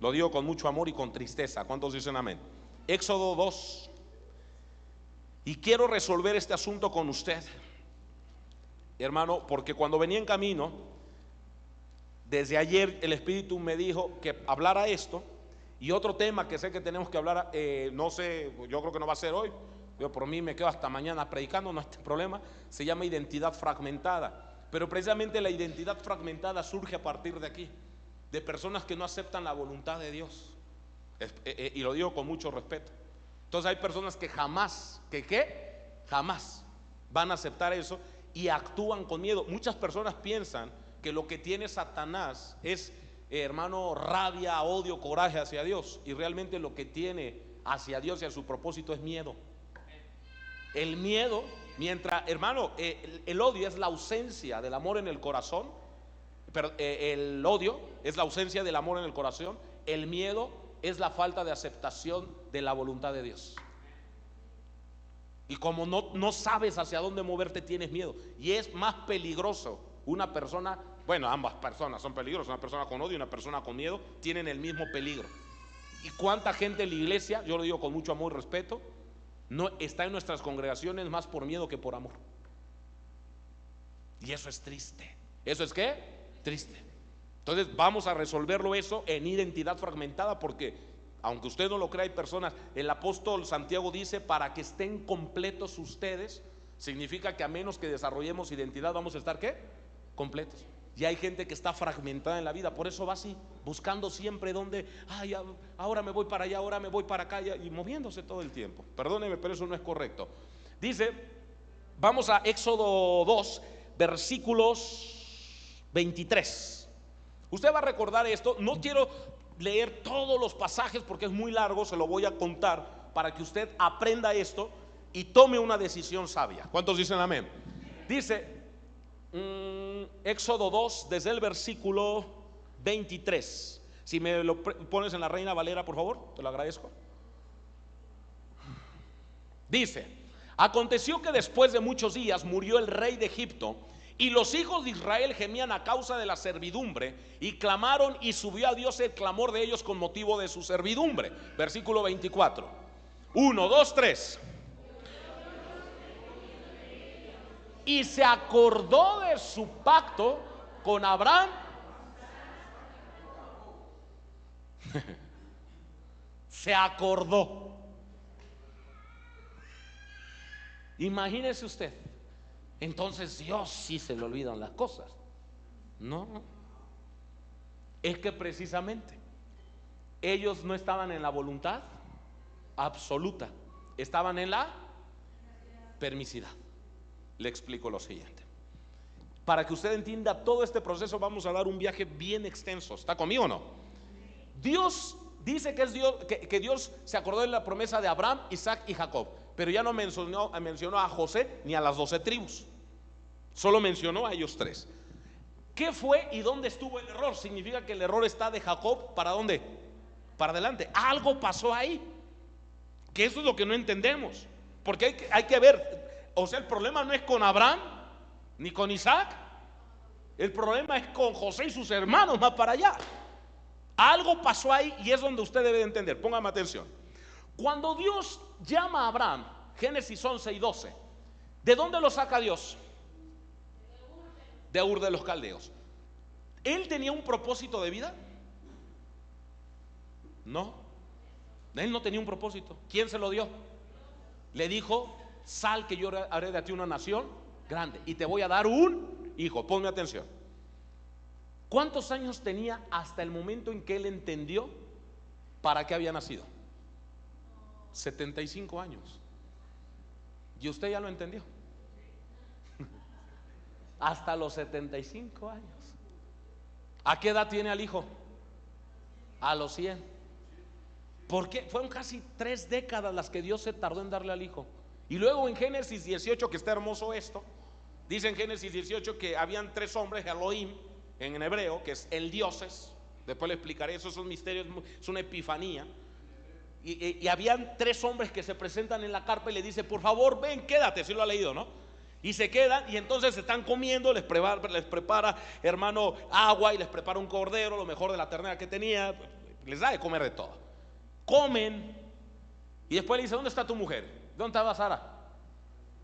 Lo digo con mucho amor y con tristeza. ¿Cuántos dicen amén? Éxodo 2. Y quiero resolver este asunto con usted, hermano, porque cuando venía en camino, desde ayer el Espíritu me dijo que hablara esto. Y otro tema que sé que tenemos que hablar, no sé, yo creo que no va a ser hoy. Yo por mí me quedo hasta mañana predicando, no hay problema. Se llama identidad fragmentada. Pero precisamente la identidad fragmentada surge a partir de aquí, de personas que no aceptan la voluntad de Dios. Y lo digo con mucho respeto. Entonces hay personas que jamás van a aceptar eso y actúan con miedo. Muchas personas piensan que lo que tiene Satanás es, hermano, rabia, odio, coraje hacia Dios. Y realmente lo que tiene hacia Dios y a su propósito es miedo. El miedo, mientras, hermano, el odio es la ausencia del amor en el corazón. Pero el odio es la ausencia del amor en el corazón. El miedo es la falta de aceptación de la voluntad de Dios. Y como no sabes hacia dónde moverte, tienes miedo. Y es más peligroso una persona, bueno, ambas personas son peligrosas. Una persona con odio y una persona con miedo tienen el mismo peligro. Y cuánta gente en la iglesia, yo lo digo con mucho amor y respeto, no está en nuestras congregaciones más por miedo que por amor. Y eso es triste. ¿Eso es qué? Triste. Entonces vamos a resolverlo eso en identidad fragmentada, porque aunque usted no lo crea, hay personas. El apóstol Santiago dice: para que estén completos ustedes. Significa que a menos que desarrollemos identidad, vamos a estar ¿qué? Completos. Y hay gente que está fragmentada en la vida, por eso va así, buscando siempre donde, ay, ahora me voy para allá, ahora me voy para acá, y moviéndose todo el tiempo. Perdóneme, pero eso no es correcto. Dice, vamos a Éxodo 2, versículos 23. Usted va a recordar esto. No quiero leer todos los pasajes porque es muy largo, se lo voy a contar para que usted aprenda esto y tome una decisión sabia. ¿Cuántos dicen amén? Dice Éxodo 2, desde el versículo 23. Si me lo pones en la Reina Valera, por favor, te lo agradezco. Dice: aconteció que después de muchos días murió el rey de Egipto, y los hijos de Israel gemían a causa de la servidumbre, y clamaron, y subió a Dios el clamor de ellos con motivo de su servidumbre. Versículo 24. 1, 2, 3. Y se acordó de su pacto con Abraham. Se acordó. Imagínese usted. Entonces Dios sí se le olvidan las cosas. No, es que precisamente ellos no estaban en la voluntad absoluta, estaban en la permisidad. Le explico lo siguiente. para que usted entienda todo este proceso, vamos a dar un viaje bien extenso. ¿Está conmigo o no? Dios dice que es Dios, que Dios se acordó de la promesa de Abraham, Isaac y Jacob, pero ya no mencionó a José ni a las 12 tribus, solo mencionó a ellos 3. ¿Qué fue y dónde estuvo el error? Significa que el error está de Jacob, ¿para dónde? Para adelante. Algo pasó ahí, que eso es lo que no entendemos, porque hay que ver, o sea, el problema no es con Abraham ni con Isaac, el problema es con José y sus hermanos más para allá. Algo pasó ahí y es donde usted debe de entender. Póngame atención. Cuando Dios llama a Abraham, Génesis 11 y 12, ¿de dónde lo saca Dios? De Ur de los Caldeos. ¿Él tenía un propósito de vida? No, él no tenía un propósito. ¿Quién se lo dio? Le dijo: sal, que yo haré de ti una nación grande y te voy a dar un hijo. Ponme atención. ¿Cuántos años tenía hasta el momento en que él entendió para qué había nacido? 75 años. ¿Y usted ya lo entendió? Hasta los 75 años. ¿A qué edad tiene al hijo? A los 100. Porque fueron casi 3 décadas las que Dios se tardó en darle al hijo. Y luego en Génesis 18, que está hermoso esto, dice en Génesis 18 que habían 3 hombres, Elohim en hebreo, que es el dioses. Después le explicaré, esos son misterios, es una epifanía. Y habían 3 hombres que se presentan en la carpa y le dice: por favor, ven, quédate. Si lo ha leído, ¿no? Y se quedan y entonces se están comiendo, les prepara, hermano, agua, y les prepara un cordero, lo mejor de la ternera que tenía, les da de comer de todo. Comen y después le dice: ¿dónde está tu mujer? ¿Dónde estaba Sara?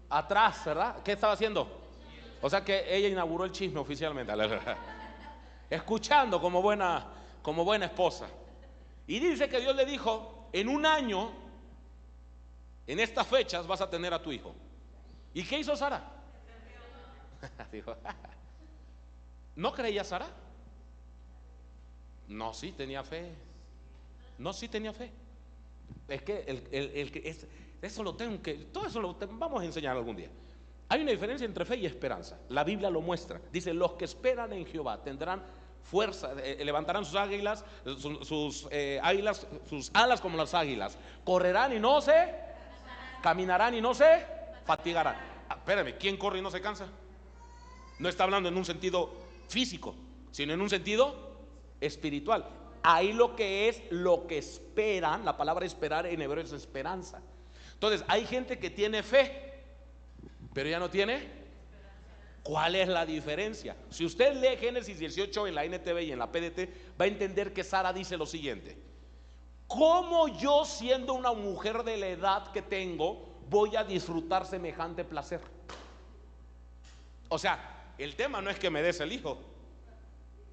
Atrás, ¿verdad? ¿Qué estaba haciendo? O sea que ella inauguró el chisme oficialmente, escuchando como buena esposa. Y dice que Dios le dijo: en un año, en estas fechas vas a tener a tu hijo. ¿Y qué hizo Sara? Dijo: ¿no creía Sara? No, sí tenía fe. No, sí tenía fe. Es que eso lo tengo que, todo eso vamos a enseñar algún día. Hay una diferencia entre fe y esperanza. La Biblia lo muestra. Dice: los que esperan en Jehová tendrán fuerza, levantarán sus águilas, sus alas como las águilas, correrán y no se caminarán y no se fatigarán. Espérame, ¿quién corre y no se cansa? No está hablando en un sentido físico, sino en un sentido espiritual. Ahí lo que esperan, la palabra esperar en hebreo es esperanza. Entonces hay gente que tiene fe, pero ya no tiene. ¿Cuál es la diferencia? Si usted lee Génesis 18 en la NTV y en la PDT, va a entender que Sara dice lo siguiente: ¿cómo yo, siendo una mujer de la edad que tengo, voy a disfrutar semejante placer? O sea, el tema no es que me des el hijo,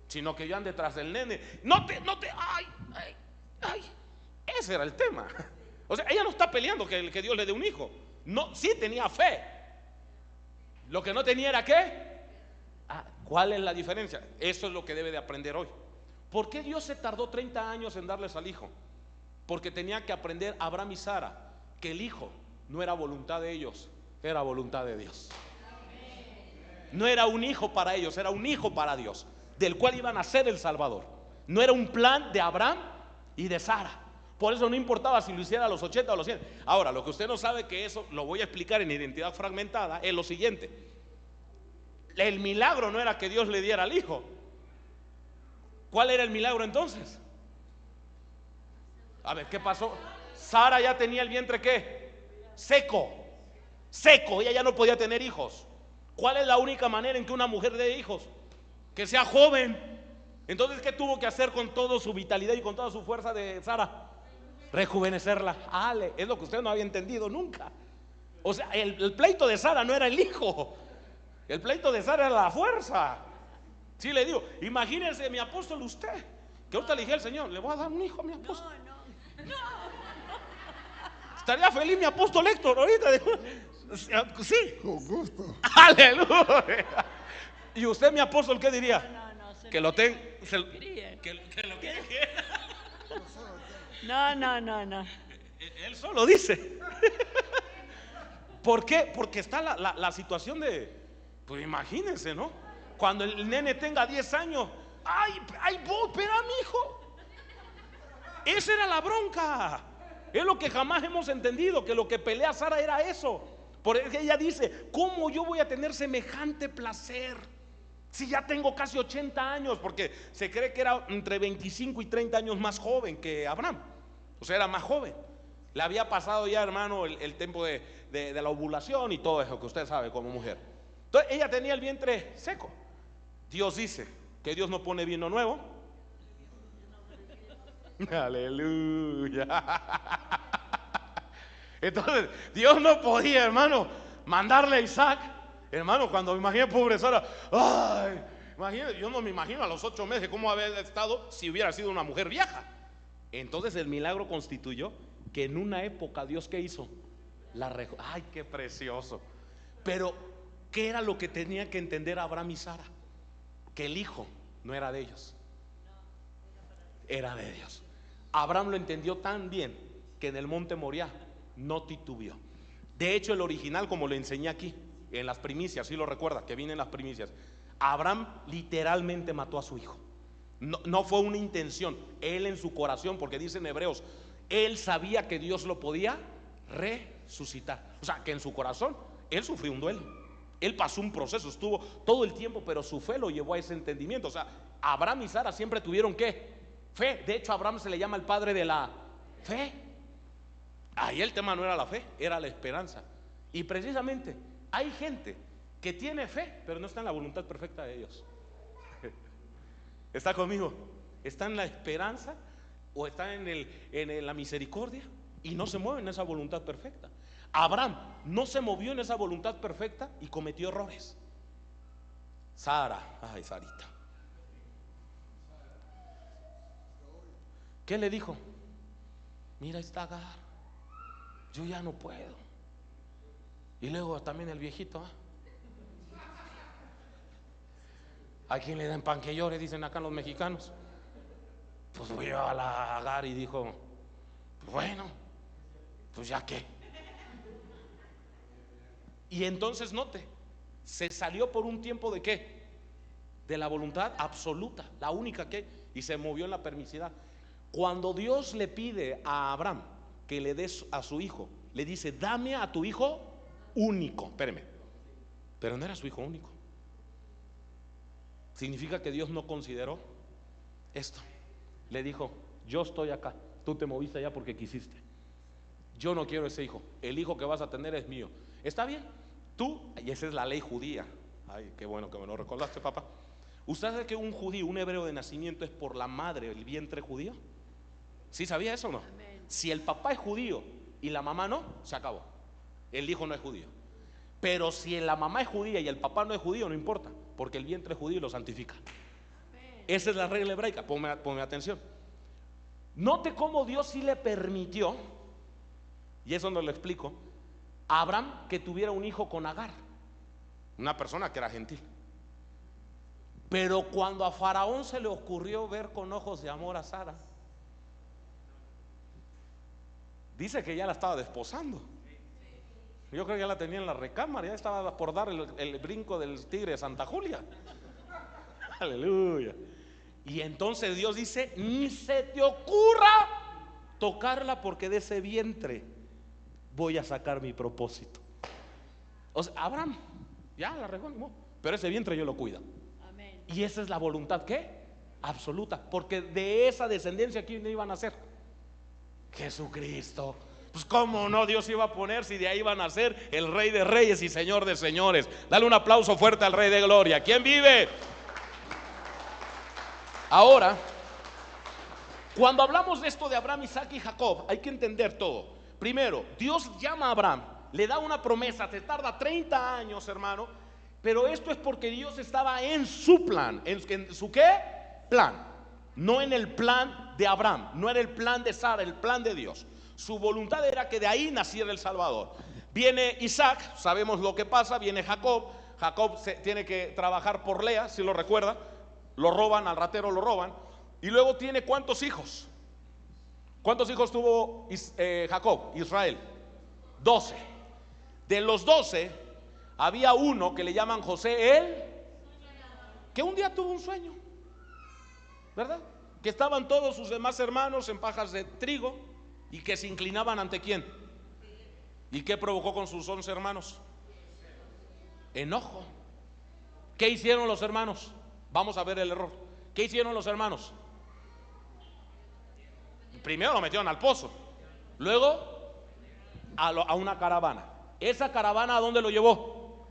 sino que yo ande tras del nene. Ay, ese era el tema. O sea, ella no está peleando que Dios le dé un hijo. No, sí tenía fe. Lo que no tenía era ¿qué? ¿Cuál es la diferencia? Eso es lo que debe de aprender hoy. ¿Por qué Dios se tardó 30 años en darles al hijo? Porque tenía que aprender Abraham y Sara que el hijo no era voluntad de ellos, era voluntad de Dios. No era un hijo para ellos, era un hijo para Dios, del cual iban a ser el Salvador. No era un plan de Abraham y de Sara. Por eso no importaba si lo hiciera a los 80 o a los 100. Ahora, lo que usted no sabe, que eso lo voy a explicar en Identidad Fragmentada, es lo siguiente: el milagro no era que Dios le diera al hijo. ¿Cuál era el milagro entonces? A ver, ¿qué pasó? Sara ya tenía el vientre ¿qué? Seco, ella ya no podía tener hijos. ¿Cuál es la única manera en que una mujer dé hijos? Que sea joven. Entonces, ¿qué tuvo que hacer con toda su vitalidad y con toda su fuerza de Sara? Rejuvenecerla. Es lo que usted no había entendido nunca. O sea, el pleito de Sara no era el hijo, el pleito de Sara era la fuerza. Sí, le digo, imagínense mi apóstol, usted, que ahorita le dije al Señor: le voy a dar un hijo a mi apóstol. No. Estaría feliz mi apóstol Héctor ahorita. Sí, Con gusto. Aleluya. ¿Y usted, mi apóstol, qué diría? No, que lo tenga. que lo quería. No. Él solo dice. ¿Por qué? Porque está la situación de, pues imagínense, ¿no? Cuando el nene tenga 10 años, ay, vos, espera, mi hijo. Esa era la bronca. Es lo que jamás hemos entendido, que lo que pelea Sara era eso. Porque ella dice, ¿cómo yo voy a tener semejante placer si ya tengo casi 80 años? Porque se cree que era entre 25 y 30 años más joven que Abraham. O sea, era más joven. Le había pasado ya, hermano, el tiempo de la ovulación y todo eso que usted sabe como mujer. Entonces ella tenía el vientre seco. Dios dice que Dios no pone vino nuevo. Aleluya. Entonces Dios no podía, hermano, mandarle a Isaac. Hermano, cuando me imaginé, pobre Sara, ay, imagínate, yo no me imagino a los 8 meses cómo había estado si hubiera sido una mujer vieja. Entonces el milagro constituyó que en una época Dios, ¿qué hizo? Ay, qué precioso. Pero ¿qué era lo que tenía que entender Abraham y Sara? Que el hijo no era de ellos, era de Dios. Abraham lo entendió tan bien que en el monte Moriah no titubeó. De hecho, el original, como le enseñé aquí en las primicias, si lo recuerda, que vienen las primicias, Abraham literalmente mató a su hijo. No fue una intención, él en su corazón, porque dicen Hebreos, él sabía que Dios lo podía resucitar. O sea, que en su corazón él sufrió un duelo, él pasó un proceso, estuvo todo el tiempo, pero su fe lo llevó a ese entendimiento. O sea, Abraham y Sara siempre tuvieron ¿qué? Fe. De hecho, a Abraham se le llama el padre de la fe. Ahí el tema no era la fe, era la esperanza. Y precisamente hay gente que tiene fe, pero no está en la voluntad perfecta de Dios. ¿Está conmigo? Está en la esperanza o está en la misericordia y no se mueve en esa voluntad perfecta. Abraham no se movió en esa voluntad perfecta y cometió errores. Sara, ay, Sarita, ¿qué le dijo? Mira esta Agar, yo ya no puedo. Y luego también el viejito, ¿a quién le dan pan que llore? Dicen acá los mexicanos. Pues vio a la Agar y dijo, bueno, pues ya qué. Y entonces note, se salió por un tiempo de qué, de la voluntad absoluta, la única que, y se movió en la permisidad. Cuando Dios le pide a Abraham que le dé a su hijo, le dice, dame a tu hijo único. Espérame, pero no era su hijo único. Significa que Dios no consideró esto. Le dijo, yo estoy acá, tú te moviste allá porque quisiste. Yo no quiero ese hijo, el hijo que vas a tener es mío. ¿Está bien? Tú, y esa es la ley judía. Ay, qué bueno que me lo recordaste, papá. ¿Usted sabe que un judío, un hebreo de nacimiento es por la madre, el vientre judío? ¿Sí sabía eso o no? Amén. Si el papá es judío y la mamá no, se acabó. El hijo no es judío. Pero si la mamá es judía y el papá no es judío, no importa, porque el vientre es judío y lo santifica. Esa es la regla hebraica, ponme atención. Note cómo Dios sí le permitió, y eso no lo explico, a Abraham que tuviera un hijo con Agar, una persona que era gentil. Pero cuando a Faraón se le ocurrió ver con ojos de amor a Sara, dice que ya la estaba desposando. Yo creo que ya la tenía en la recámara, ya estaba por dar el brinco del tigre de Santa Julia. Aleluya. Y entonces Dios dice, ni se te ocurra tocarla, porque de ese vientre voy a sacar mi propósito. O sea, Abraham ya la regó, pero ese vientre yo lo cuido. Amén. Y esa es la voluntad, ¿qué? Absoluta. Porque de esa descendencia, ¿quién iban a ser? Jesucristo. Pues cómo no, Dios iba a poner si de ahí iban a ser el Rey de Reyes y Señor de Señores. Dale un aplauso fuerte al Rey de Gloria. ¿Quién vive? Ahora, cuando hablamos de esto de Abraham, Isaac y Jacob, hay que entender todo. Primero, Dios llama a Abraham, le da una promesa, te tarda 30 años, hermano, pero esto es porque Dios estaba en su plan. ¿En su qué? Plan. No en el plan de Abraham, no era el plan de Sara, el plan de Dios. Su voluntad era que de ahí naciera el Salvador. Viene Isaac, sabemos lo que pasa, viene Jacob. Jacob tiene que trabajar por Lea, si lo recuerda. Lo roban, al ratero lo roban. Y luego tiene ¿cuántos hijos? ¿Cuántos hijos tuvo Jacob, Israel? 12. De los 12 había uno que le llaman José que un día tuvo un sueño, ¿verdad? Que estaban todos sus demás hermanos en pajas de trigo y que se inclinaban ante quién. ¿Y qué provocó con sus 11 hermanos? Enojo. ¿Qué hicieron los hermanos? Vamos a ver el error. ¿Qué hicieron los hermanos? Primero lo metieron al pozo, luego a una caravana. Esa caravana, ¿a dónde lo llevó?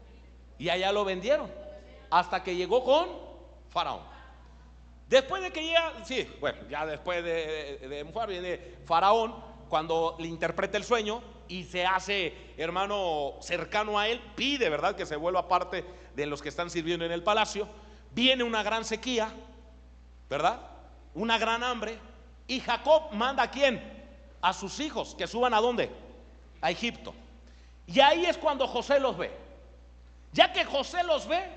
Y allá lo vendieron hasta que llegó con Faraón. Después de que llega, sí, bueno, ya después de viene Faraón, cuando le interpreta el sueño y se hace, hermano, cercano a él, pide, ¿verdad?, que se vuelva parte de los que están sirviendo en el palacio. Viene una gran sequía, ¿verdad? Una gran hambre. Y Jacob manda ¿a quién? A sus hijos que suban ¿a dónde? A Egipto. Y ahí es cuando José los ve. Ya que José los ve,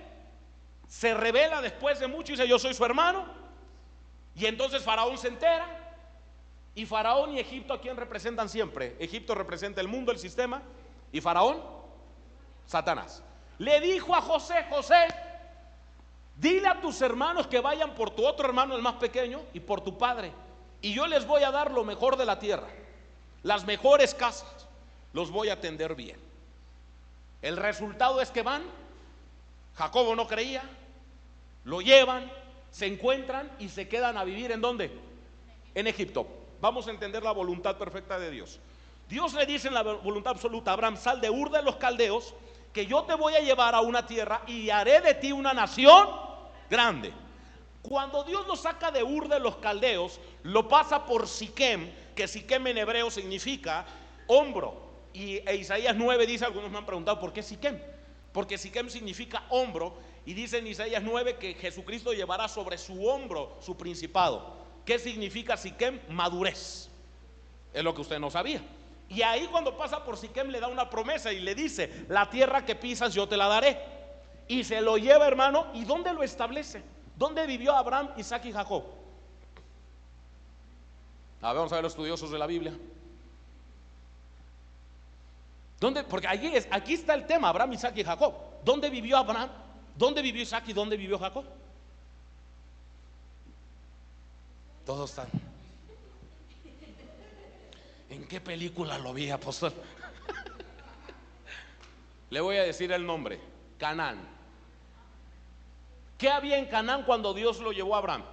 se revela después de mucho y dice: yo soy su hermano. Y entonces Faraón se entera. Y Faraón y Egipto, ¿a quién representan siempre? Egipto representa el mundo, el sistema. Y Faraón, Satanás. Le dijo a José: José, dile a tus hermanos que vayan por tu otro hermano, el más pequeño, y por tu padre, y yo les voy a dar lo mejor de la tierra, las mejores casas, los voy a atender bien. El resultado es que van. Jacobo no creía, lo llevan, se encuentran y se quedan a vivir ¿en dónde? En Egipto. Vamos a entender la voluntad perfecta de Dios. Dios le dice en la voluntad absoluta a Abraham: sal de Ur de los Caldeos, que yo te voy a llevar a una tierra y haré de ti una nación grande. Cuando Dios lo saca de Ur de los Caldeos, lo pasa por Siquem, que Siquem en hebreo significa hombro. E Isaías 9 dice, algunos me han preguntado ¿por qué Siquem? Porque Siquem significa hombro, y dice en Isaías 9 que Jesucristo llevará sobre su hombro su principado. ¿Qué significa Siquem? Madurez. Es lo que usted no sabía. Y ahí cuando pasa por Siquem le da una promesa y le dice: la tierra que pisas yo te la daré. Y se lo lleva, hermano. ¿Y dónde lo establece? ¿Dónde vivió Abraham, Isaac y Jacob? Vamos a ver los estudiosos de la Biblia. ¿Dónde? Porque aquí está el tema: Abraham, Isaac y Jacob. ¿Dónde vivió Abraham? ¿Dónde vivió Isaac y dónde vivió Jacob? Todos están. ¿En qué película lo vi, apóstol? Le voy a decir el nombre: Canaán. ¿Qué había en Canaán cuando Dios lo llevó a Abraham?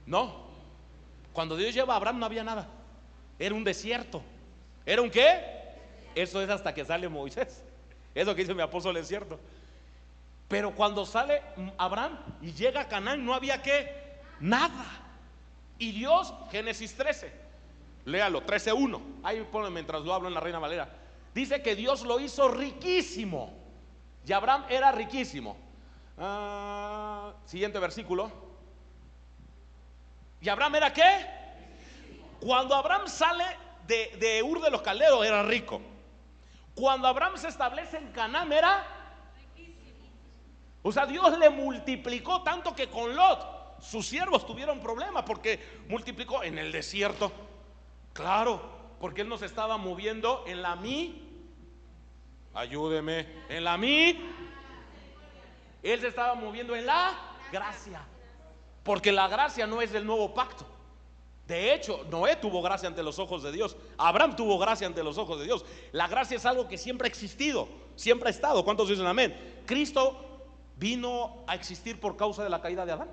No. Cuando Dios lleva a Abraham no había nada. Era un desierto. ¿Era un qué? Eso es hasta que sale Moisés. Eso que dice mi apóstol es cierto. Pero cuando sale Abraham y llega a Canaán no había qué, nada. Y Dios, Génesis 13, léalo, 13:1. Ahí pone mientras lo hablo en la Reina Valera. Dice que Dios lo hizo riquísimo. Y Abraham era riquísimo. Siguiente versículo. ¿Y Abraham era qué? Cuando Abraham sale de Ur de los Caldeos era rico. Cuando Abraham se establece en Canaán era riquísimo. O sea, Dios le multiplicó tanto que con Lot sus siervos tuvieron problemas porque multiplicó en el desierto. Claro, porque él no se estaba moviendo en la ayúdeme, en la él se estaba moviendo en la gracia. Porque la gracia no es del nuevo pacto. De hecho, Noé tuvo gracia ante los ojos de Dios. Abraham tuvo gracia ante los ojos de Dios. La gracia es algo que siempre ha existido, siempre ha estado. ¿Cuántos dicen amén? ¿Cristo vino a existir por causa de la caída de Adán?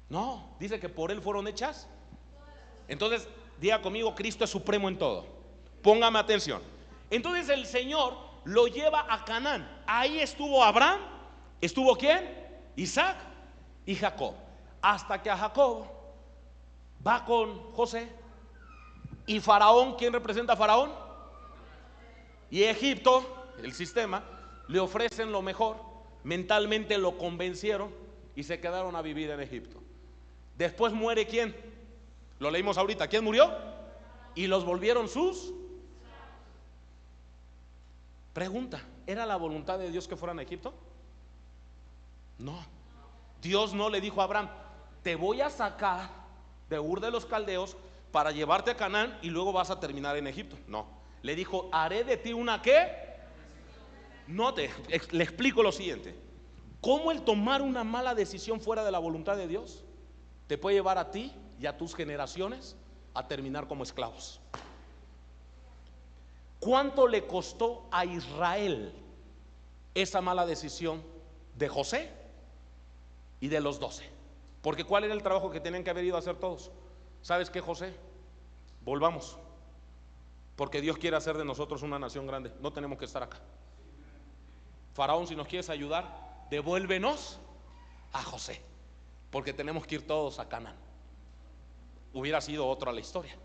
No, dice que por él fueron hechas. Entonces, diga conmigo: Cristo es supremo en todo. Póngame atención. Entonces el Señor lo lleva a Canaán. Ahí estuvo Abraham. ¿Estuvo quién? Isaac y Jacob. Hasta que a Jacob va con José. Y Faraón, ¿quién representa a Faraón? Y Egipto, el sistema, le ofrecen lo mejor. Mentalmente lo convencieron y se quedaron a vivir en Egipto. Después muere ¿quién? Lo leímos ahorita. ¿Quién murió? Y los volvieron sus. Pregunta: ¿era la voluntad de Dios que fueran a Egipto? No. Dios no le dijo a Abraham: te voy a sacar de Ur de los Caldeos para llevarte a Canaán y luego vas a terminar en Egipto. No. Le dijo: haré de ti una ¿qué? Le explico lo siguiente: cómo el tomar una mala decisión fuera de la voluntad de Dios te puede llevar a ti y a tus generaciones a terminar como esclavos. ¿Cuánto le costó a Israel esa mala decisión de José y de los 12? Porque ¿cuál era el trabajo que tenían que haber ido a hacer todos? ¿Sabes qué, José? Volvamos, porque Dios quiere hacer de nosotros una nación grande. No tenemos que estar acá. Faraón, si nos quieres ayudar, devuélvenos a José, porque tenemos que ir todos a Canaán. Hubiera sido otra la historia,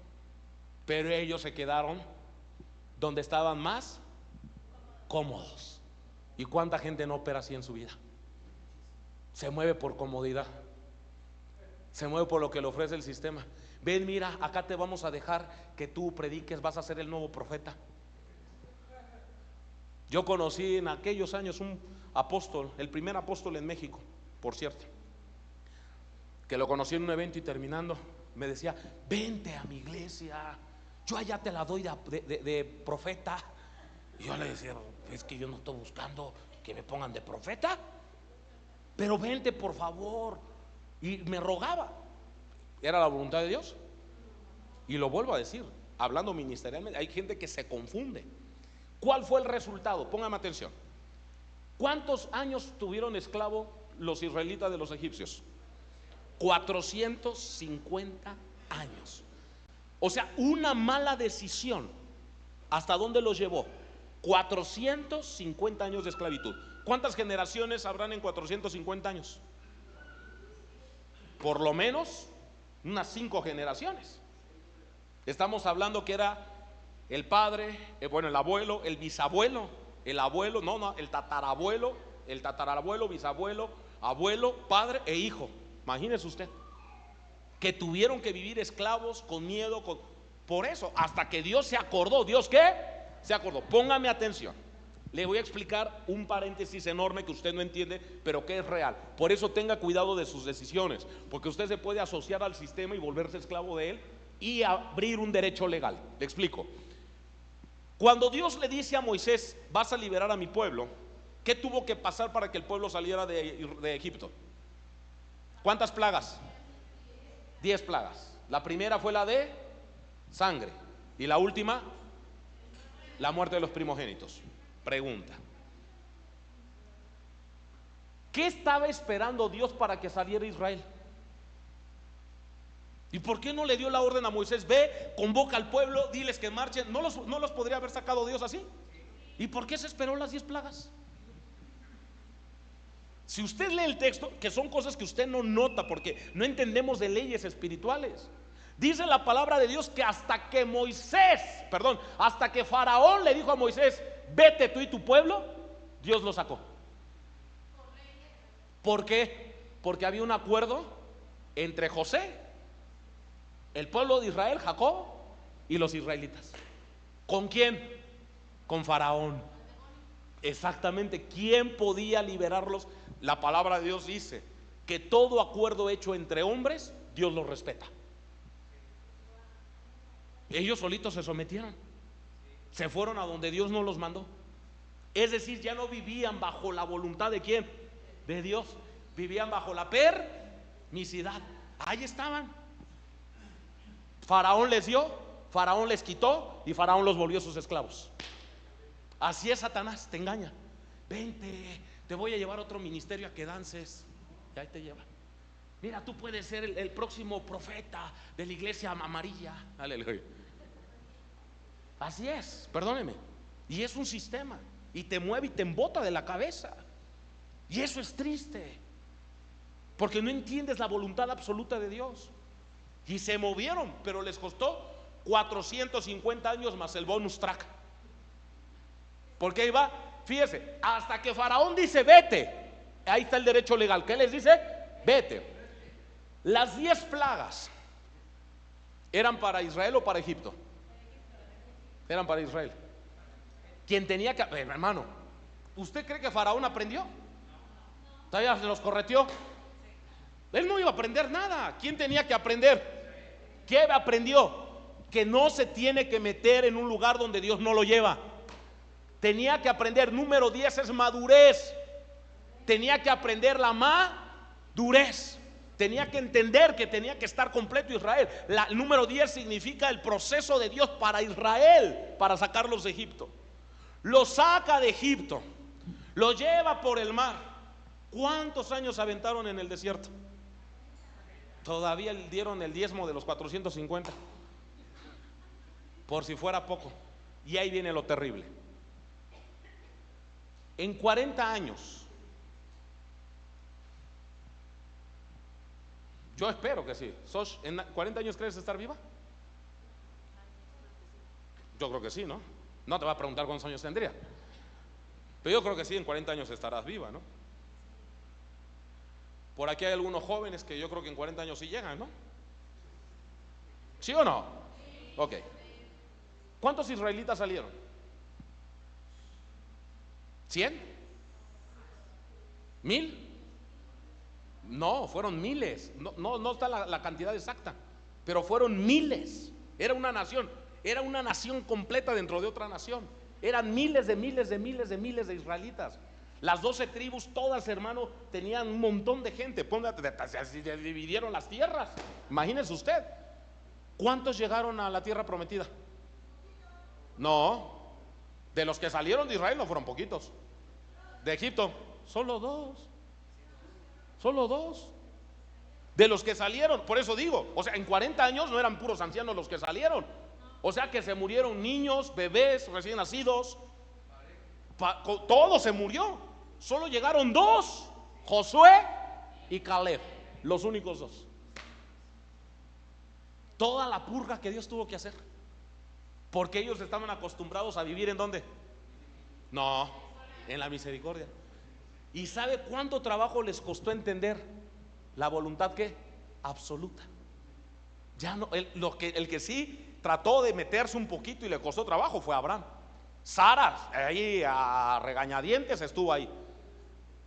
pero ellos se quedaron donde estaban más cómodos. ¿Y cuánta gente no opera así en su vida? Se mueve por comodidad, se mueve por lo que le ofrece el sistema. Ven, mira, acá te vamos a dejar que tú prediques, vas a ser el nuevo profeta. Yo conocí en aquellos años un apóstol, el primer apóstol en México, por cierto, que lo conocí en un evento y terminando me decía: vente a mi iglesia, yo allá te la doy de profeta. Y yo le decía: es que yo no estoy buscando que me pongan de profeta, pero vente por favor. Y me rogaba. ¿Era la voluntad de Dios? Y lo vuelvo a decir, hablando ministerialmente, hay gente que se confunde. ¿Cuál fue el resultado? Póngame atención. ¿Cuántos años tuvieron esclavo los israelitas de los egipcios? 450 años. O sea, una mala decisión, ¿hasta dónde los llevó? 450 años de esclavitud. ¿Cuántas generaciones habrán en 450 años? Por lo menos unas 5 generaciones. Estamos hablando que era el padre, el abuelo, el bisabuelo, el abuelo, el tatarabuelo, bisabuelo, abuelo, padre e hijo. Imagínese usted que tuvieron que vivir esclavos con miedo, por eso, hasta que Dios se acordó. ¿Dios qué? Se acordó. Póngame atención. Le voy a explicar un paréntesis enorme que usted no entiende, pero que es real. Por eso tenga cuidado de sus decisiones, porque usted se puede asociar al sistema y volverse esclavo de él y abrir un derecho legal. Le explico. Cuando Dios le dice a Moisés: vas a liberar a mi pueblo, ¿qué tuvo que pasar para que el pueblo saliera de Egipto? ¿Cuántas plagas? 10 plagas. La primera fue la de sangre y la última, la muerte de los primogénitos. Pregunta: ¿qué estaba esperando Dios para que saliera Israel? ¿Y por qué no le dio la orden a Moisés? Ve, convoca al pueblo, diles que marchen. ¿No los podría haber sacado Dios así? ¿Y por qué se esperó las 10 plagas? Si usted lee el texto, que son cosas que usted no nota porque no entendemos de leyes espirituales, dice la palabra de Dios que hasta que Faraón le dijo a Moisés: vete tú y tu pueblo, Dios lo sacó. ¿Por qué? Porque había un acuerdo entre José, el pueblo de Israel, Jacob, y los israelitas. ¿Con quién? Con Faraón. Exactamente. ¿Quién podía liberarlos? La palabra de Dios dice que todo acuerdo hecho entre hombres, Dios lo respeta. Ellos solitos se sometieron, se fueron a donde Dios no los mandó. Es decir, ya no vivían bajo la voluntad de ¿quién? De Dios. Vivían bajo la permisividad. Ahí estaban. Faraón les dio, Faraón les quitó y Faraón los volvió sus esclavos. Así es Satanás, te engaña. Vente, te voy a llevar a otro ministerio a que dances. Y ahí te lleva. Mira, tú puedes ser el próximo profeta de la iglesia amarilla. Aleluya. Así es, perdóneme. Y es un sistema, y te mueve y te embota de la cabeza. Y eso es triste, porque no entiendes la voluntad absoluta de Dios. Y se movieron, pero les costó 450 años más el bonus track. Porque ahí va, fíjese, hasta que Faraón dice vete, ahí está el derecho legal. ¿Qué les dice? Vete. Las 10 plagas ¿eran para Israel o para Egipto? Eran para Israel. Quien tenía que, hermano, ¿usted cree que Faraón aprendió? ¿Todavía se los correteó? Él no iba a aprender nada. ¿Quién tenía que aprender? ¿Qué aprendió? Que no se tiene que meter en un lugar donde Dios no lo lleva. Tenía que aprender, número 10 es madurez. Tenía que aprender la madurez. Tenía que entender que tenía que estar completo Israel. El número 10 significa el proceso de Dios para Israel, para sacarlos de Egipto. Los saca de Egipto, lo lleva por el mar. ¿Cuántos años aventaron en el desierto? Todavía dieron el diezmo de los 450, por si fuera poco. Y ahí viene lo terrible. En 40 años, yo espero que sí. ¿En 40 años crees estar viva? Yo creo que sí, ¿no? No te va a preguntar cuántos años tendría, pero yo creo que sí, en 40 años estarás viva, ¿no? Por aquí hay algunos jóvenes que yo creo que en 40 años sí llegan, ¿no? ¿Sí o no? Ok. ¿Cuántos israelitas salieron? ¿100? ¿1000? No, fueron miles. No está la cantidad exacta, pero fueron miles. Era una nación completa dentro de otra nación. Eran miles de israelitas. Las 12 tribus, todas, hermano, tenían un montón de gente. Se dividieron las tierras. Imagínese usted. ¿Cuántos llegaron a la tierra prometida? No, de los que salieron de Israel no fueron poquitos. De Egipto, solo dos. De los que salieron, por eso digo, o sea, en 40 años no eran puros ancianos los que salieron. O sea que se murieron niños, bebés, recién nacidos. Todo se murió. Solo llegaron dos, Josué y Caleb, los únicos dos. Toda la purga que Dios tuvo que hacer, porque ellos estaban acostumbrados a vivir ¿en dónde? No, en la misericordia. ¿Y sabe cuánto trabajo les costó entender la voluntad que absoluta? Ya no, el que sí trató de meterse un poquito y le costó trabajo fue Abraham. Sara, ahí a regañadientes estuvo ahí.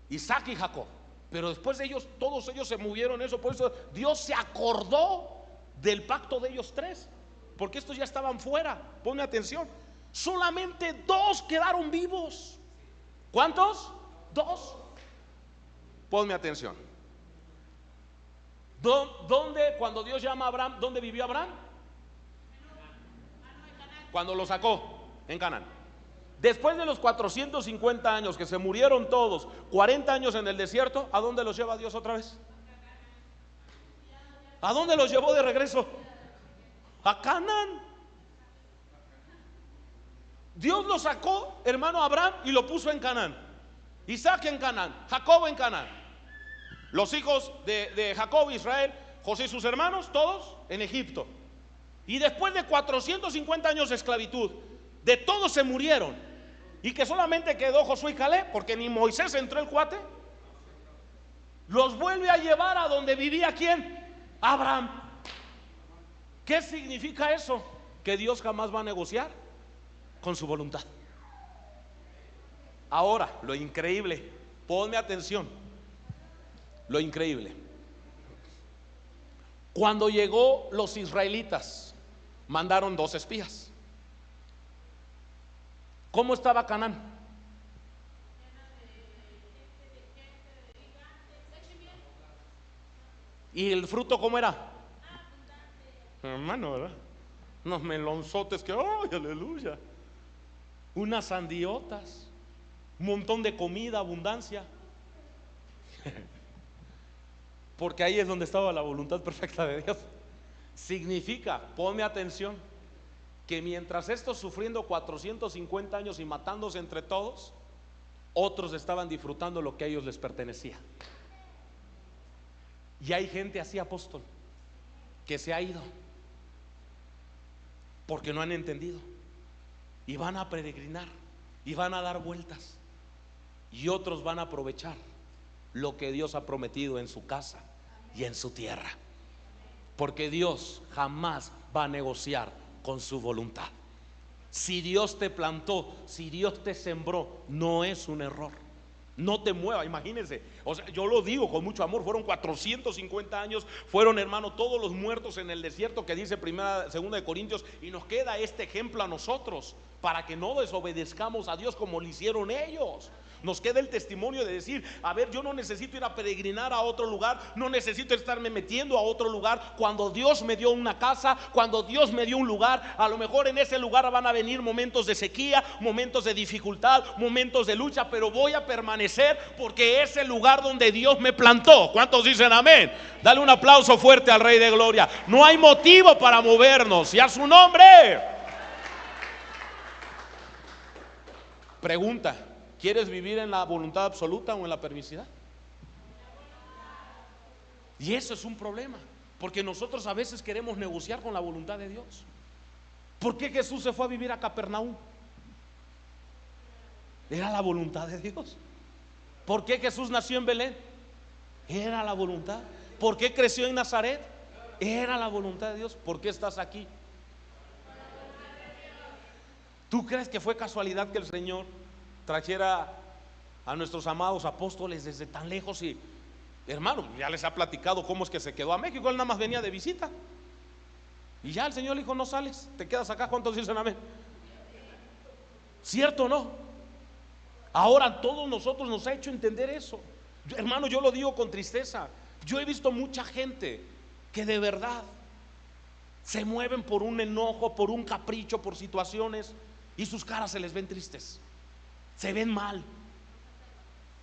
Isaac y Jacob. Pero después de ellos, todos ellos se movieron eso. Por eso Dios se acordó del pacto de ellos tres, porque estos ya estaban fuera. Ponme atención. Solamente dos quedaron vivos. ¿Cuántos? Dos. Ponme atención. ¿Dónde, cuando Dios llama a Abraham, dónde vivió Abraham? Cuando lo sacó, en Canaán. Después de los 450 años que se murieron todos, 40 años en el desierto, ¿a dónde los lleva Dios otra vez? ¿A dónde los llevó de regreso? A Canaán. Dios lo sacó, hermano, Abraham, y lo puso en Canaán. Isaac en Canaán, Jacob en Canaán. Los hijos de Jacob, Israel, José y sus hermanos, todos en Egipto. Y después de 450 años de esclavitud, de todos se murieron. Y que solamente quedó Josué y Caleb, porque ni Moisés entró el cuate. Los vuelve a llevar a donde vivía ¿quién? Abraham. ¿Qué significa eso? Que Dios jamás va a negociar con su voluntad. Ahora, lo increíble, ponme atención. Lo increíble. Cuando llegó los israelitas, mandaron 2 espías. ¿Cómo estaba Canaán? ¿Y el fruto cómo era? Hermano, ¿verdad? Unos melonzotes que, ¡ay, aleluya! Unas sandiotas, un montón de comida, abundancia. Porque ahí es donde estaba la voluntad perfecta de Dios. Significa, ponme atención, que mientras estos sufriendo 450 años y matándose entre todos, otros estaban disfrutando lo que a ellos les pertenecía. Y hay gente así, apóstol, que se ha ido porque no han entendido, y van a peregrinar y van a dar vueltas, y otros van a aprovechar lo que Dios ha prometido en su casa y en su tierra, porque Dios jamás va a negociar con su voluntad. Si Dios te plantó, si Dios te sembró, no es un error. No te muevas, imagínense. O sea, yo lo digo con mucho amor. Fueron 450 años. Fueron, hermano, todos los muertos en el desierto que dice segunda de Corintios. Y nos queda este ejemplo a nosotros. para que no desobedezcamos a Dios como lo hicieron ellos. Nos queda el testimonio de decir, a ver, yo no necesito ir a peregrinar a otro lugar, no necesito estarme metiendo a otro lugar. Cuando Dios me dio una casa, cuando Dios me dio un lugar, a lo mejor en ese lugar van a venir momentos de sequía, momentos de dificultad, momentos de lucha, pero voy a permanecer porque es el lugar donde Dios me plantó. ¿Cuántos dicen amén? Dale un aplauso fuerte al Rey de Gloria. No hay motivo para movernos, y a su nombre. Pregunta: ¿quieres vivir en la voluntad absoluta o en la permisidad? Y eso es un problema, porque nosotros a veces queremos negociar con la voluntad de Dios. ¿Por qué Jesús se fue a vivir a Capernaum? Era la voluntad de Dios. ¿Por qué Jesús nació en Belén? Era la voluntad. ¿Por qué creció en Nazaret? Era la voluntad de Dios. ¿Por qué estás aquí? ¿Tú crees que fue casualidad que el Señor trajera a nuestros amados apóstoles desde tan lejos? Y hermano, ya les ha platicado cómo es que se quedó a México. Él nada más venía de visita, y ya el Señor le dijo: no sales, te quedas acá. ¿Cuántos dicen amén? ¿Cierto o no? Ahora todos nosotros nos ha hecho entender eso. Hermano, yo lo digo con tristeza. Yo he visto mucha gente que de verdad se mueven por un enojo, por un capricho, por situaciones, y sus caras se les ven tristes, se ven mal,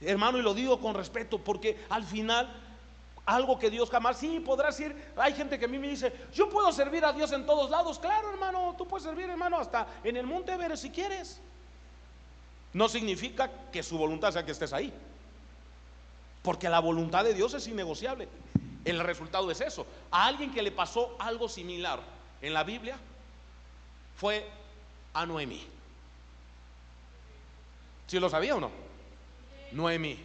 hermano, y lo digo con respeto, porque al final algo que Dios jamás, sí, podrás ir. Hay gente que a mí me dice: yo puedo servir a Dios en todos lados. Claro, hermano, tú puedes servir, hermano, hasta en el Monte Everest si quieres. No significa que su voluntad sea que estés ahí, porque la voluntad de Dios es innegociable. El resultado es eso. A alguien que le pasó algo similar en la Biblia fue a Noemí. ¿Sí lo sabía o no? Noemí,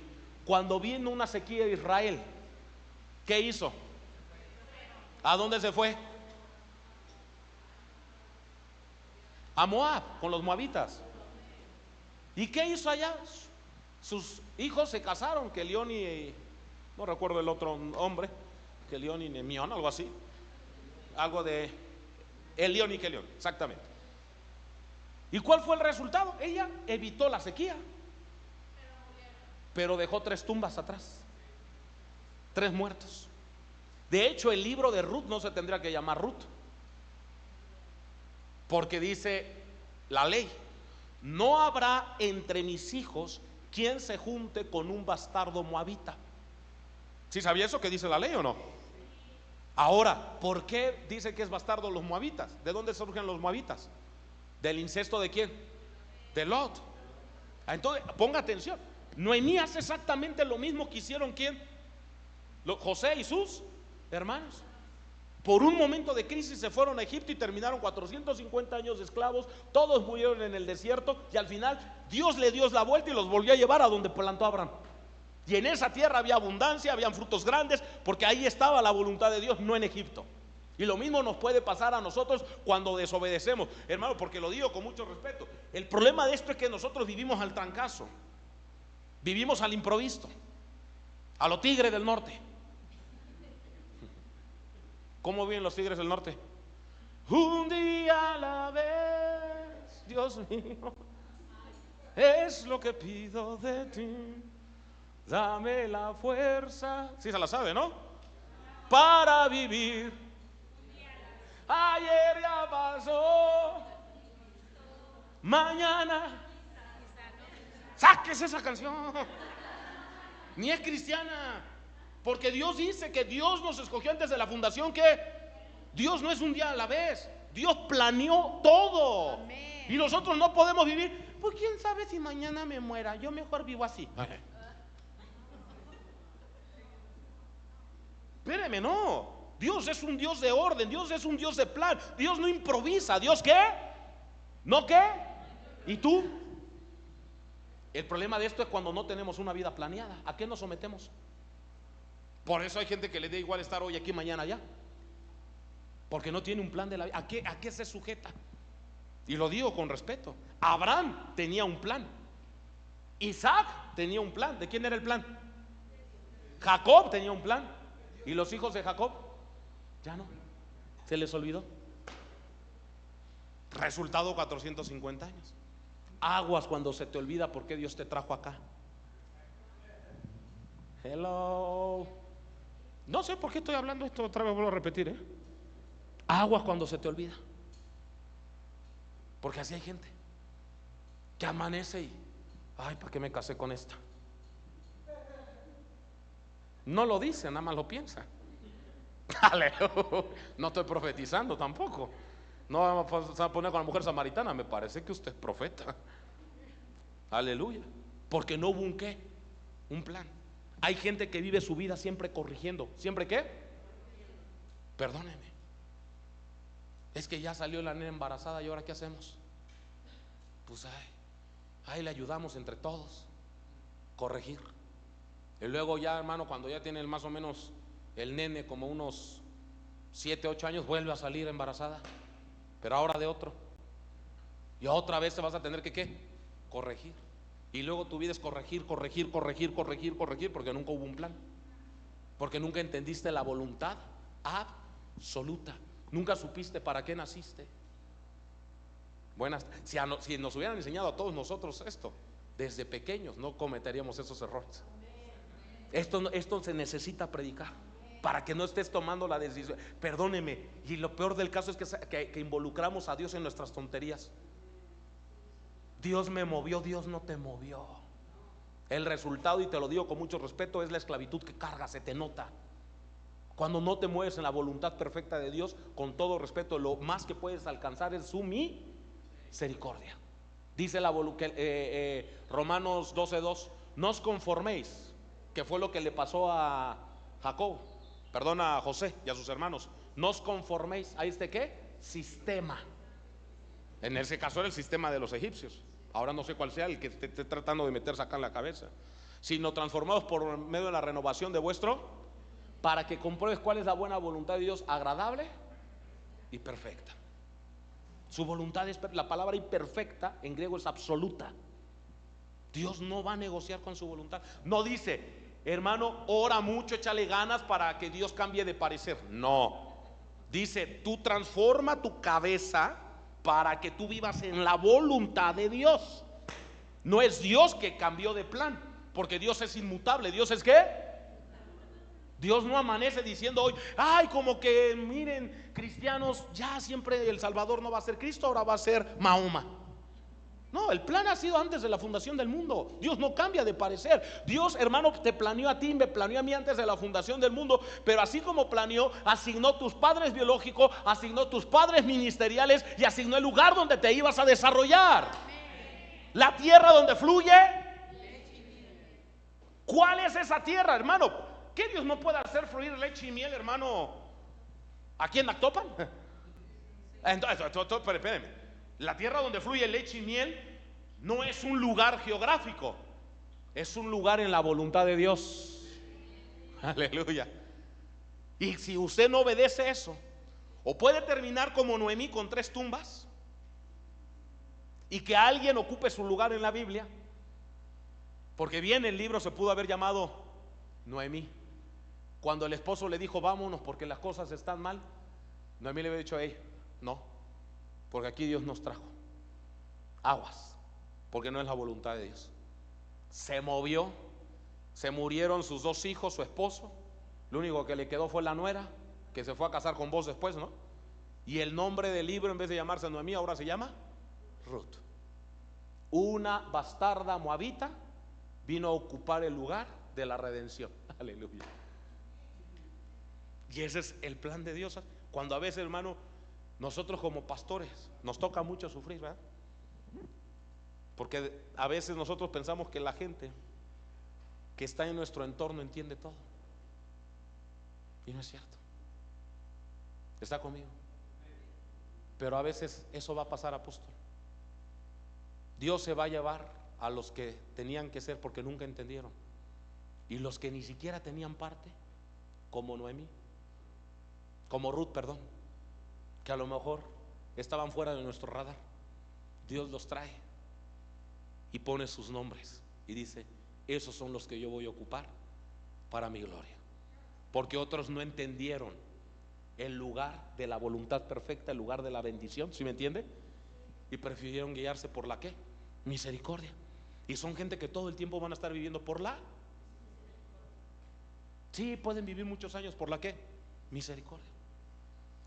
cuando vino una sequía de Israel, ¿qué hizo? ¿A dónde se fue? A Moab, con los moabitas. ¿Y qué hizo allá? Sus hijos se casaron, Kelión y no recuerdo el otro hombre, Kelión y Nemión, algo así, algo de Elión y Kelión, exactamente. ¿Y cuál fue el resultado? Ella evitó la sequía, pero dejó 3 tumbas atrás, 3 muertos. De hecho, el libro de Ruth no se tendría que llamar Ruth, porque dice la ley: no habrá entre mis hijos quien se junte con un bastardo moabita. ¿Sí sabía eso que dice la ley o no? Ahora, ¿por qué dice que es bastardo los moabitas? ¿De dónde surgen los moabitas? ¿Del incesto de quién? De Lot. Entonces, ponga atención. Noemí hace exactamente lo mismo que hicieron ¿quién? José y sus hermanos. Por un momento de crisis se fueron a Egipto y terminaron 450 años de esclavos. Todos murieron en el desierto, y al final Dios le dio la vuelta y los volvió a llevar a donde plantó Abraham. Y en esa tierra había abundancia, habían frutos grandes, porque ahí estaba la voluntad de Dios, no en Egipto. Y lo mismo nos puede pasar a nosotros cuando desobedecemos, hermano, porque lo digo con mucho respeto. El problema de esto es que nosotros vivimos al trancazo, vivimos al improviso, a lo tigre del norte. ¿Cómo viven los tigres del norte? Un día a la vez, Dios mío, es lo que pido de ti. Dame la fuerza, sí se la sabe, ¿no? Para vivir. Ayer ya pasó, mañana. Sáquese esa canción. Ni es cristiana. Porque Dios dice que Dios nos escogió antes de la fundación. Que Dios no es un día a la vez. Dios planeó todo. Amén. Y nosotros no podemos vivir. Pues quién sabe si mañana me muera. Yo mejor vivo así. Espéreme, no. Dios es un Dios de orden. Dios es un Dios de plan. Dios no improvisa. ¿Dios qué? ¿No qué? ¿Y tú? El problema de esto es cuando no tenemos una vida planeada. ¿A qué nos sometemos? Por eso hay gente que le da igual estar hoy aquí, mañana allá, porque no tiene un plan de la vida. ¿A qué se sujeta? Y lo digo con respeto. Abraham tenía un plan. Isaac tenía un plan. ¿De quién era el plan? Jacob tenía un plan. ¿Y los hijos de Jacob? Ya no, se les olvidó. Resultado, 450 años. Aguas cuando se te olvida por qué Dios te trajo acá. Hello. No sé por qué estoy hablando esto, otra vez vuelvo a repetir, Aguas cuando se te olvida. Porque así hay gente que amanece y, ay, ¿para qué me casé con esta? No lo dice, nada más lo piensa. Aleluya. No estoy profetizando tampoco. No vamos a poner con la mujer samaritana. Me parece que usted es profeta. Aleluya. Porque no hubo un qué, un plan. Hay gente que vive su vida siempre corrigiendo. ¿Siempre qué? Perdóneme. Es que ya salió la nena embarazada y ahora ¿qué hacemos? Pues ahí le ayudamos entre todos. Corregir. Y luego ya, hermano, cuando ya tiene más o menos el nene como unos 7, 8 años, vuelve a salir embarazada, pero ahora de otro. Y otra vez te vas a tener que ¿qué? Corregir. Y luego tu vida es corregir, porque nunca hubo un plan. Porque nunca entendiste la voluntad absoluta. Nunca supiste para qué naciste. Buenas, si nos hubieran enseñado a todos nosotros esto desde pequeños, no cometeríamos esos errores. Esto se necesita predicar para que no estés tomando la decisión. Perdóneme. Y lo peor del caso es que involucramos a Dios en nuestras tonterías. Dios me movió, Dios no te movió. El resultado, y te lo digo con mucho respeto, es la esclavitud que carga, se te nota. Cuando no te mueves en la voluntad perfecta de Dios, con todo respeto, lo más que puedes alcanzar es su misericordia. Dice Romanos 12:2, no os conforméis, que fue lo que le pasó a a José y a sus hermanos. No os conforméis a este ¿qué? Sistema. En ese caso era el sistema de los egipcios. Ahora no sé cuál sea el que esté tratando de meterse acá en la cabeza. Sino transformados por medio de la renovación de para que compruebes cuál es la buena voluntad de Dios, agradable y perfecta. Su voluntad es, la palabra imperfecta en griego es absoluta. Dios no va a negociar con su voluntad. No dice, hermano, ora mucho, échale ganas para que Dios cambie de parecer. No. Dice, tú transforma tu cabeza para que tú vivas en la voluntad de Dios. No es Dios que cambió de plan, porque Dios es inmutable. ¿Dios es qué? Dios no amanece diciendo hoy, ay, como que miren, cristianos, ya siempre el Salvador no va a ser Cristo, ahora va a ser Mahoma. No, el plan ha sido antes de la fundación del mundo. Dios no cambia de parecer. Dios, hermano, te planeó a ti, me planeó a mí antes de la fundación del mundo. Pero así como planeó, asignó tus padres biológicos, asignó tus padres ministeriales y asignó el lugar donde te ibas a desarrollar. La tierra donde fluye. ¿Cuál es esa tierra, hermano? ¿Qué Dios no puede hacer fluir leche y miel, hermano, aquí en Actopan? Entonces, espérenme. La tierra donde fluye leche y miel no es un lugar geográfico, es un lugar en la voluntad de Dios. Aleluya. Y si usted no obedece eso, o puede terminar como Noemí con 3 tumbas y que alguien ocupe su lugar en la Biblia, porque bien el libro se pudo haber llamado Noemí. Cuando el esposo le dijo vámonos porque las cosas están mal, Noemí le había dicho a ella, no, porque aquí Dios nos trajo. Aguas, porque no es la voluntad de Dios. Se movió, se murieron sus 2 hijos, su esposo. Lo único que le quedó fue la nuera, que se fue a casar con vos después, ¿no? Y el nombre del libro, en vez de llamarse Noemí, ahora se llama Ruth. Una bastarda moabita vino a ocupar el lugar de la redención. Aleluya. Y ese es el plan de Dios. Cuando a veces, hermano, nosotros como pastores nos toca mucho sufrir, ¿verdad? Porque a veces nosotros pensamos que la gente que está en nuestro entorno entiende todo. Y no es cierto. ¿Está conmigo? Pero a veces eso va a pasar, apóstol. Dios se va a llevar a los que tenían que ser porque nunca entendieron. Y los que ni siquiera tenían parte, como Noemí, como Ruth, perdón, que a lo mejor estaban fuera de nuestro radar. Dios los trae y pone sus nombres y dice, esos son los que yo voy a ocupar para mi gloria. Porque otros no entendieron el lugar de la voluntad perfecta, el lugar de la bendición, ¿sí me entiende? y prefirieron guiarse por la ¿qué? Misericordia. Y son gente que todo el tiempo van a estar viviendo por la. Sí, pueden vivir muchos años por la ¿qué? Misericordia.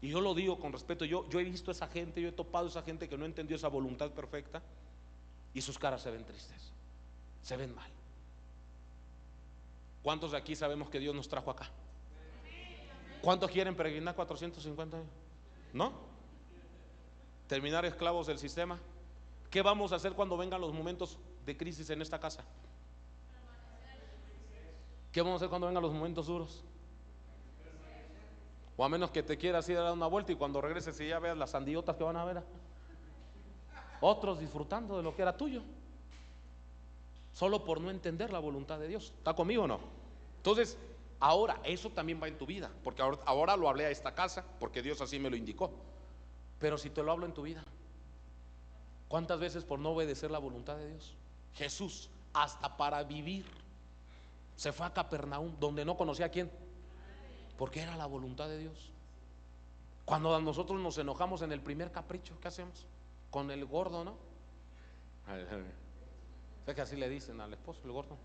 Y yo lo digo con respeto, yo he visto esa gente, yo he topado esa gente que no entendió esa voluntad perfecta y sus caras se ven tristes, se ven mal. ¿Cuántos de aquí sabemos que Dios nos trajo acá? ¿Cuántos quieren peregrinar 450 años? ¿No? ¿Terminar esclavos del sistema? ¿Qué vamos a hacer cuando vengan los momentos de crisis en esta casa? ¿Qué vamos a hacer cuando vengan los momentos duros? O a menos que te quieras ir a dar una vuelta y cuando regreses y ya veas las sandiotas que van a ver, otros disfrutando de lo que era tuyo, solo por no entender la voluntad de Dios. ¿Está conmigo o no? Entonces, ahora eso también va en tu vida, porque ahora lo hablé a esta casa, porque Dios así me lo indicó. Pero si te lo hablo en tu vida, ¿cuántas veces por no obedecer la voluntad de Dios? Jesús, hasta para vivir, se fue a Capernaum, donde no conocía a quién, porque era la voluntad de Dios. Cuando nosotros nos enojamos en el primer capricho, ¿qué hacemos? Con el gordo, ¿no? Sé que así le dicen al esposo, el gordo.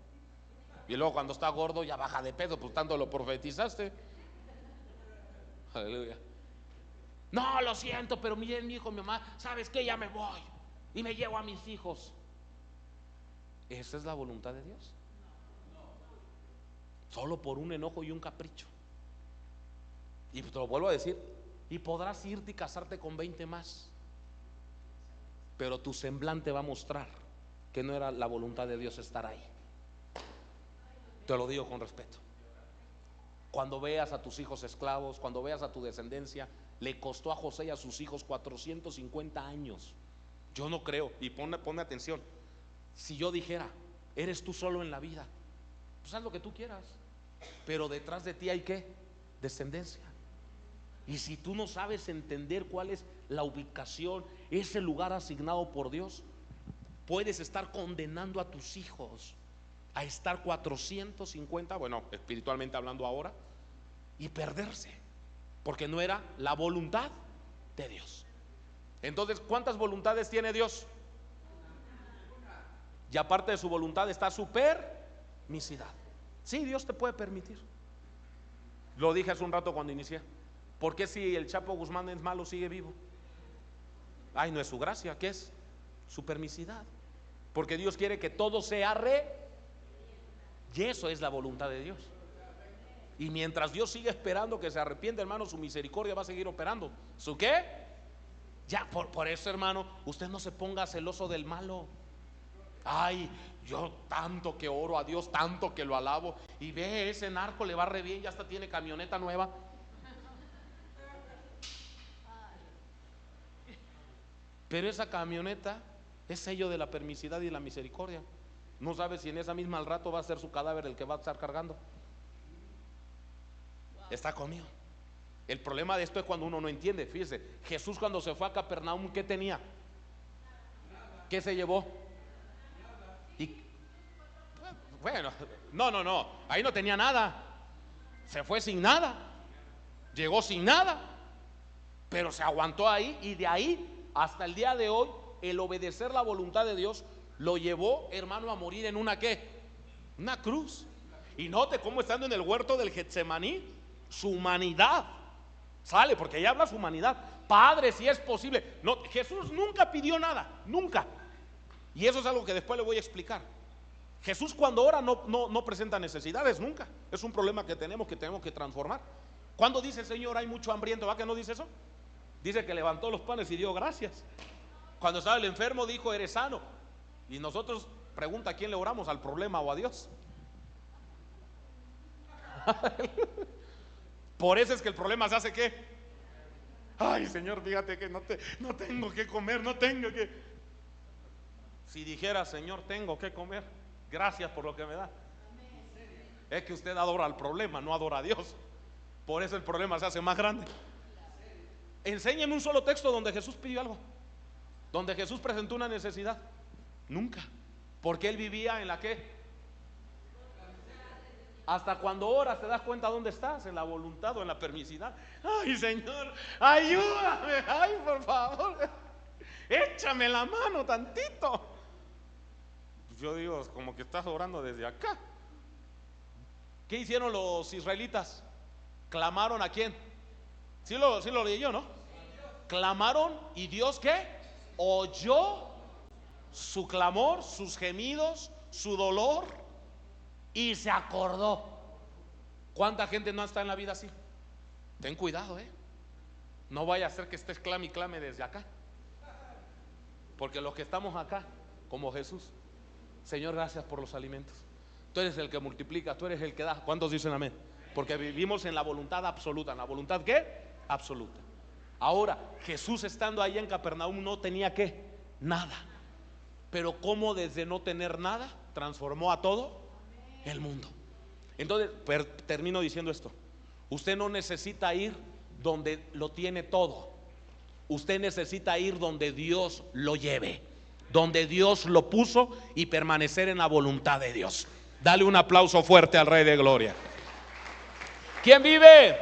Y luego cuando está gordo ya baja de peso, pues tanto lo profetizaste. Aleluya. No, lo siento, pero miren, mi hijo, mi mamá, ¿sabes qué? Ya me voy y me llevo a mis hijos. ¿Esa es la voluntad de Dios? Solo por un enojo y un capricho. Y te lo vuelvo a decir, y podrás irte y casarte con 20 más, pero tu semblante va a mostrar que no era la voluntad de Dios estar ahí. Te lo digo con respeto. Cuando veas a tus hijos esclavos, cuando veas a tu descendencia, le costó a José y a sus hijos 450 años. Yo no creo, y ponme atención, si yo dijera, eres tú solo en la vida, pues haz lo que tú quieras, pero detrás de ti hay ¿qué? Descendencia. Y si tú no sabes entender cuál es la ubicación, ese lugar asignado por Dios, puedes estar condenando a tus hijos a estar 450, bueno, espiritualmente hablando ahora, y perderse, porque no era la voluntad de Dios. Entonces, ¿cuántas voluntades tiene Dios? Y aparte de su voluntad está su permisidad. Sí, Dios te puede permitir. Lo dije hace un rato cuando inicié. ¿Por qué si el Chapo Guzmán es malo sigue vivo? Ay, no es su gracia, ¿qué es? Su permisidad. Porque Dios quiere que todo sea y eso es la voluntad de Dios. Y mientras Dios sigue esperando que se arrepienta, hermano, su misericordia va a seguir operando. ¿Su qué? Ya, por eso, hermano, usted no se ponga celoso del malo. Ay, yo tanto que oro a Dios, tanto que lo alabo, y ve, ese narco le va re bien, ya hasta tiene camioneta nueva. Pero esa camioneta es sello de la permisidad y la misericordia. No sabe si en esa misma al rato va a ser su cadáver el que va a estar cargando. Está conmigo. El problema de esto es cuando uno no entiende. Fíjese, Jesús cuando se fue a Capernaum, ¿qué tenía? ¿Qué se llevó? Y bueno, no, ahí no tenía nada. Se fue sin nada. Llegó sin nada. Pero se aguantó ahí, y de ahí hasta el día de hoy, el obedecer la voluntad de Dios lo llevó, hermano, a morir en una ¿qué? Una cruz. Y note cómo, estando en el huerto del Getsemaní, su humanidad sale, porque ahí habla su humanidad. Padre, si es posible. No, Jesús nunca pidió nada, nunca. Y eso es algo que después le voy a explicar. Jesús cuando ora no presenta necesidades, nunca. Es un problema que tenemos que transformar. Cuando dice el Señor, hay mucho hambriento, ¿va que no dice eso? Dice que levantó los panes y dio gracias. Cuando estaba el enfermo dijo, eres sano. Y nosotros, pregunta, ¿a quién le oramos? ¿Al problema o a Dios? Por eso es que el problema se hace ¿qué? Ay, Señor, fíjate que no tengo que comer, no tengo que. Si dijera, Señor, tengo que comer, gracias por lo que me da. Es que usted adora al problema, no adora a Dios. Por eso el problema se hace más grande. Enséñeme un solo texto donde Jesús pidió algo, donde Jesús presentó una necesidad. Nunca. Porque él vivía en la ¿qué? Hasta cuando oras te das cuenta dónde estás, en la voluntad o en la permisidad. Ay, Señor, ayúdame, ay, por favor. échame la mano tantito. Yo digo, como que estás orando desde acá. ¿Qué hicieron los israelitas? ¿Clamaron a quién? Sí lo leí yo, ¿no? Clamaron y Dios, ¿qué? Oyó su clamor, sus gemidos, su dolor y se acordó. ¿Cuánta gente no está en la vida así? Ten cuidado, no vaya a ser que estés clame y clame desde acá. Porque los que estamos acá, como Jesús, Señor, gracias por los alimentos. Tú eres el que multiplica, tú eres el que da. ¿Cuántos dicen amén? Porque vivimos en la voluntad absoluta. ¿En la voluntad qué? Absoluta. Ahora, Jesús estando ahí en Capernaum no tenía ¿qué? Nada. Pero cómo desde no tener nada transformó a todo el mundo. Entonces, termino diciendo esto. Usted no necesita ir donde lo tiene todo. Usted necesita ir donde Dios lo lleve, donde Dios lo puso, y permanecer en la voluntad de Dios. Dale un aplauso fuerte al Rey de Gloria. ¿Quién vive?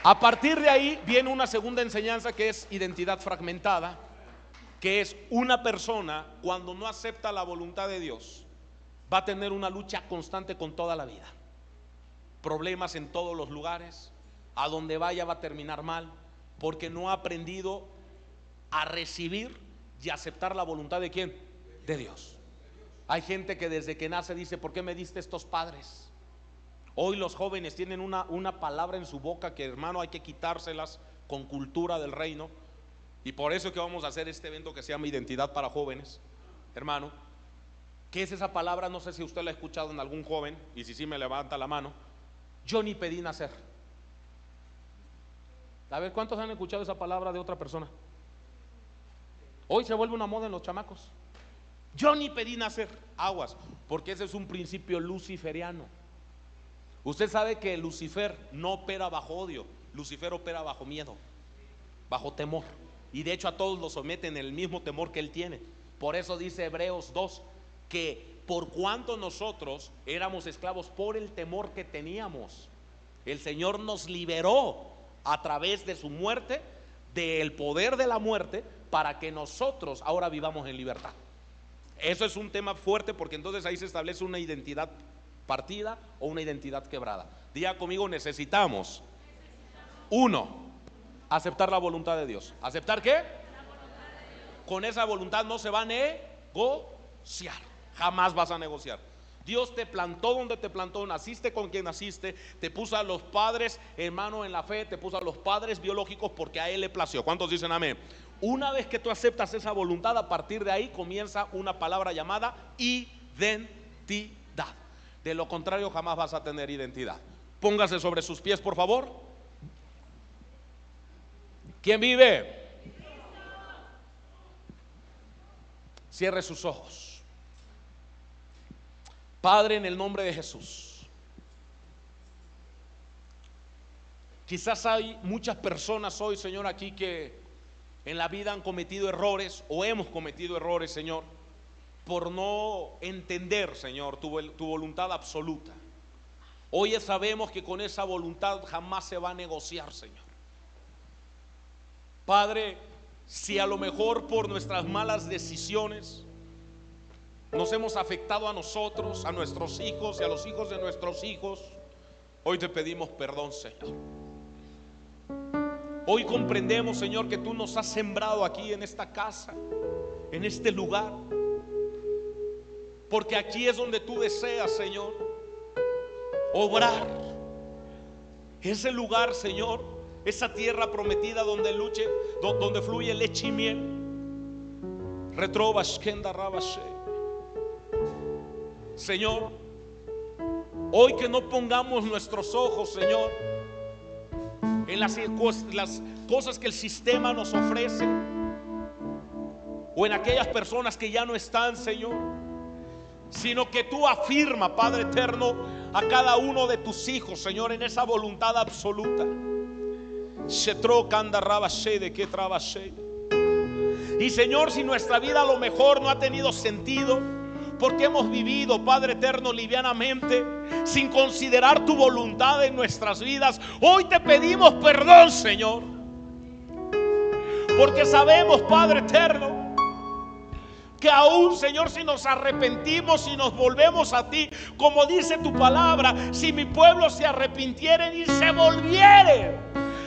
A partir de ahí viene una segunda enseñanza, que es identidad fragmentada, que es una persona cuando no acepta la voluntad de Dios va a tener una lucha constante con toda la vida, problemas en todos los lugares, a donde vaya va a terminar mal, porque no ha aprendido a recibir y aceptar la voluntad de ¿quién? De Dios. Hay gente que desde que nace dice, ¿por qué me diste estos padres? Hoy los jóvenes tienen una palabra en su boca que, hermano, hay que quitárselas con cultura del reino. Y por eso es que vamos a hacer este evento que se llama Identidad para Jóvenes. Hermano, ¿qué es esa palabra? No sé si usted la ha escuchado en algún joven, y si sí me levanta la mano. Yo ni pedí nacer. A ver, ¿cuántos han escuchado esa palabra de otra persona? Hoy se vuelve una moda en los chamacos. Yo ni pedí nacer. Aguas, porque ese es un principio luciferiano. Usted sabe que Lucifer no opera bajo odio. Lucifer opera bajo miedo, bajo temor. Y de hecho a todos los someten en el mismo temor que él tiene. Por eso dice Hebreos 2 que por cuanto nosotros éramos esclavos por el temor que teníamos, el Señor nos liberó a través de su muerte, del poder de la muerte, para que nosotros ahora vivamos en libertad. Eso es un tema fuerte, porque entonces ahí se establece una identidad partida o una identidad quebrada. Diga conmigo, necesitamos, uno, aceptar la voluntad de Dios. ¿Aceptar qué? La voluntad de Dios. Con esa voluntad no se va a negociar. Jamás vas a negociar. Dios te plantó donde te plantó, naciste con quien naciste, te puso a los padres, hermano, en la fe, te puso a los padres biológicos porque a Él le plació. ¿Cuántos dicen amén? Una vez que tú aceptas esa voluntad, a partir de ahí comienza una palabra llamada identidad. De lo contrario, jamás vas a tener identidad. Póngase sobre sus pies, por favor. ¿Quién vive? Cierre sus ojos. Padre, en el nombre de Jesús, quizás hay muchas personas hoy, Señor, aquí que en la vida han cometido errores o hemos cometido errores, Señor, por no entender, Señor, tu voluntad absoluta. Hoy sabemos que con esa voluntad jamás se va a negociar, Señor. Padre, si a lo mejor por nuestras malas decisiones nos hemos afectado a nosotros, a nuestros hijos y a los hijos de nuestros hijos, hoy te pedimos perdón, Señor. Hoy comprendemos, Señor, que tú nos has sembrado aquí en esta casa, en este lugar, porque aquí es donde tú deseas, Señor, obrar. Ese lugar, Señor, esa tierra prometida donde fluye leche y miel. Señor, hoy que no pongamos nuestros ojos, Señor, en las cosas que el sistema nos ofrece, o en aquellas personas que ya no están, Señor, sino que tú afirma, Padre eterno, a cada uno de tus hijos, Señor, en esa voluntad absoluta. Y Señor, si nuestra vida a lo mejor no ha tenido sentido, porque hemos vivido, Padre eterno, livianamente, sin considerar tu voluntad en nuestras vidas, hoy te pedimos perdón, Señor, Porque sabemos, Padre eterno, que aún, Señor, si nos arrepentimos y nos volvemos a ti, como dice tu palabra, si mi pueblo se arrepintieren y se volvieren,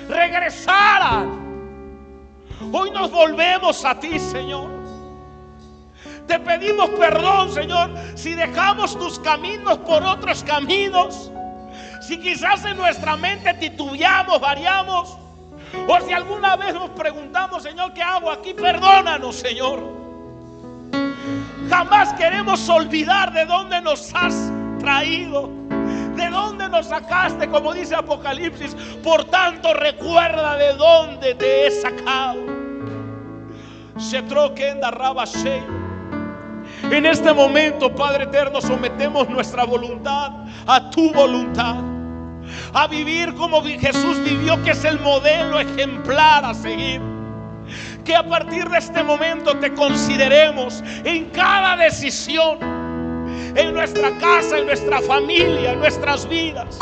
regresaran, hoy nos volvemos a ti, Señor. Te pedimos perdón, Señor, si dejamos tus caminos por otros caminos, si quizás en nuestra mente titubeamos, variamos, o si alguna vez nos preguntamos, Señor, ¿qué hago aquí? Perdónanos, Señor. Jamás queremos olvidar de dónde nos has traído, de dónde nos sacaste, como dice Apocalipsis. Por tanto, recuerda de dónde te he sacado. En este momento, Padre eterno, sometemos nuestra voluntad a tu voluntad, a vivir como Jesús vivió, que es el modelo ejemplar a seguir. Que a partir de este momento te consideremos en cada decisión, en nuestra casa, en nuestra familia, en nuestras vidas.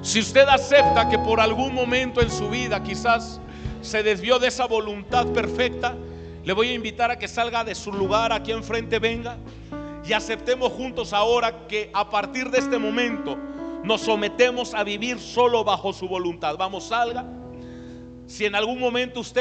Si usted acepta que por algún momento en su vida quizás se desvió de esa voluntad perfecta, le voy a invitar a que salga de su lugar, aquí enfrente venga, y aceptemos juntos ahora que a partir de este momento nos sometemos a vivir solo bajo su voluntad. Vamos, salga. Si en algún momento usted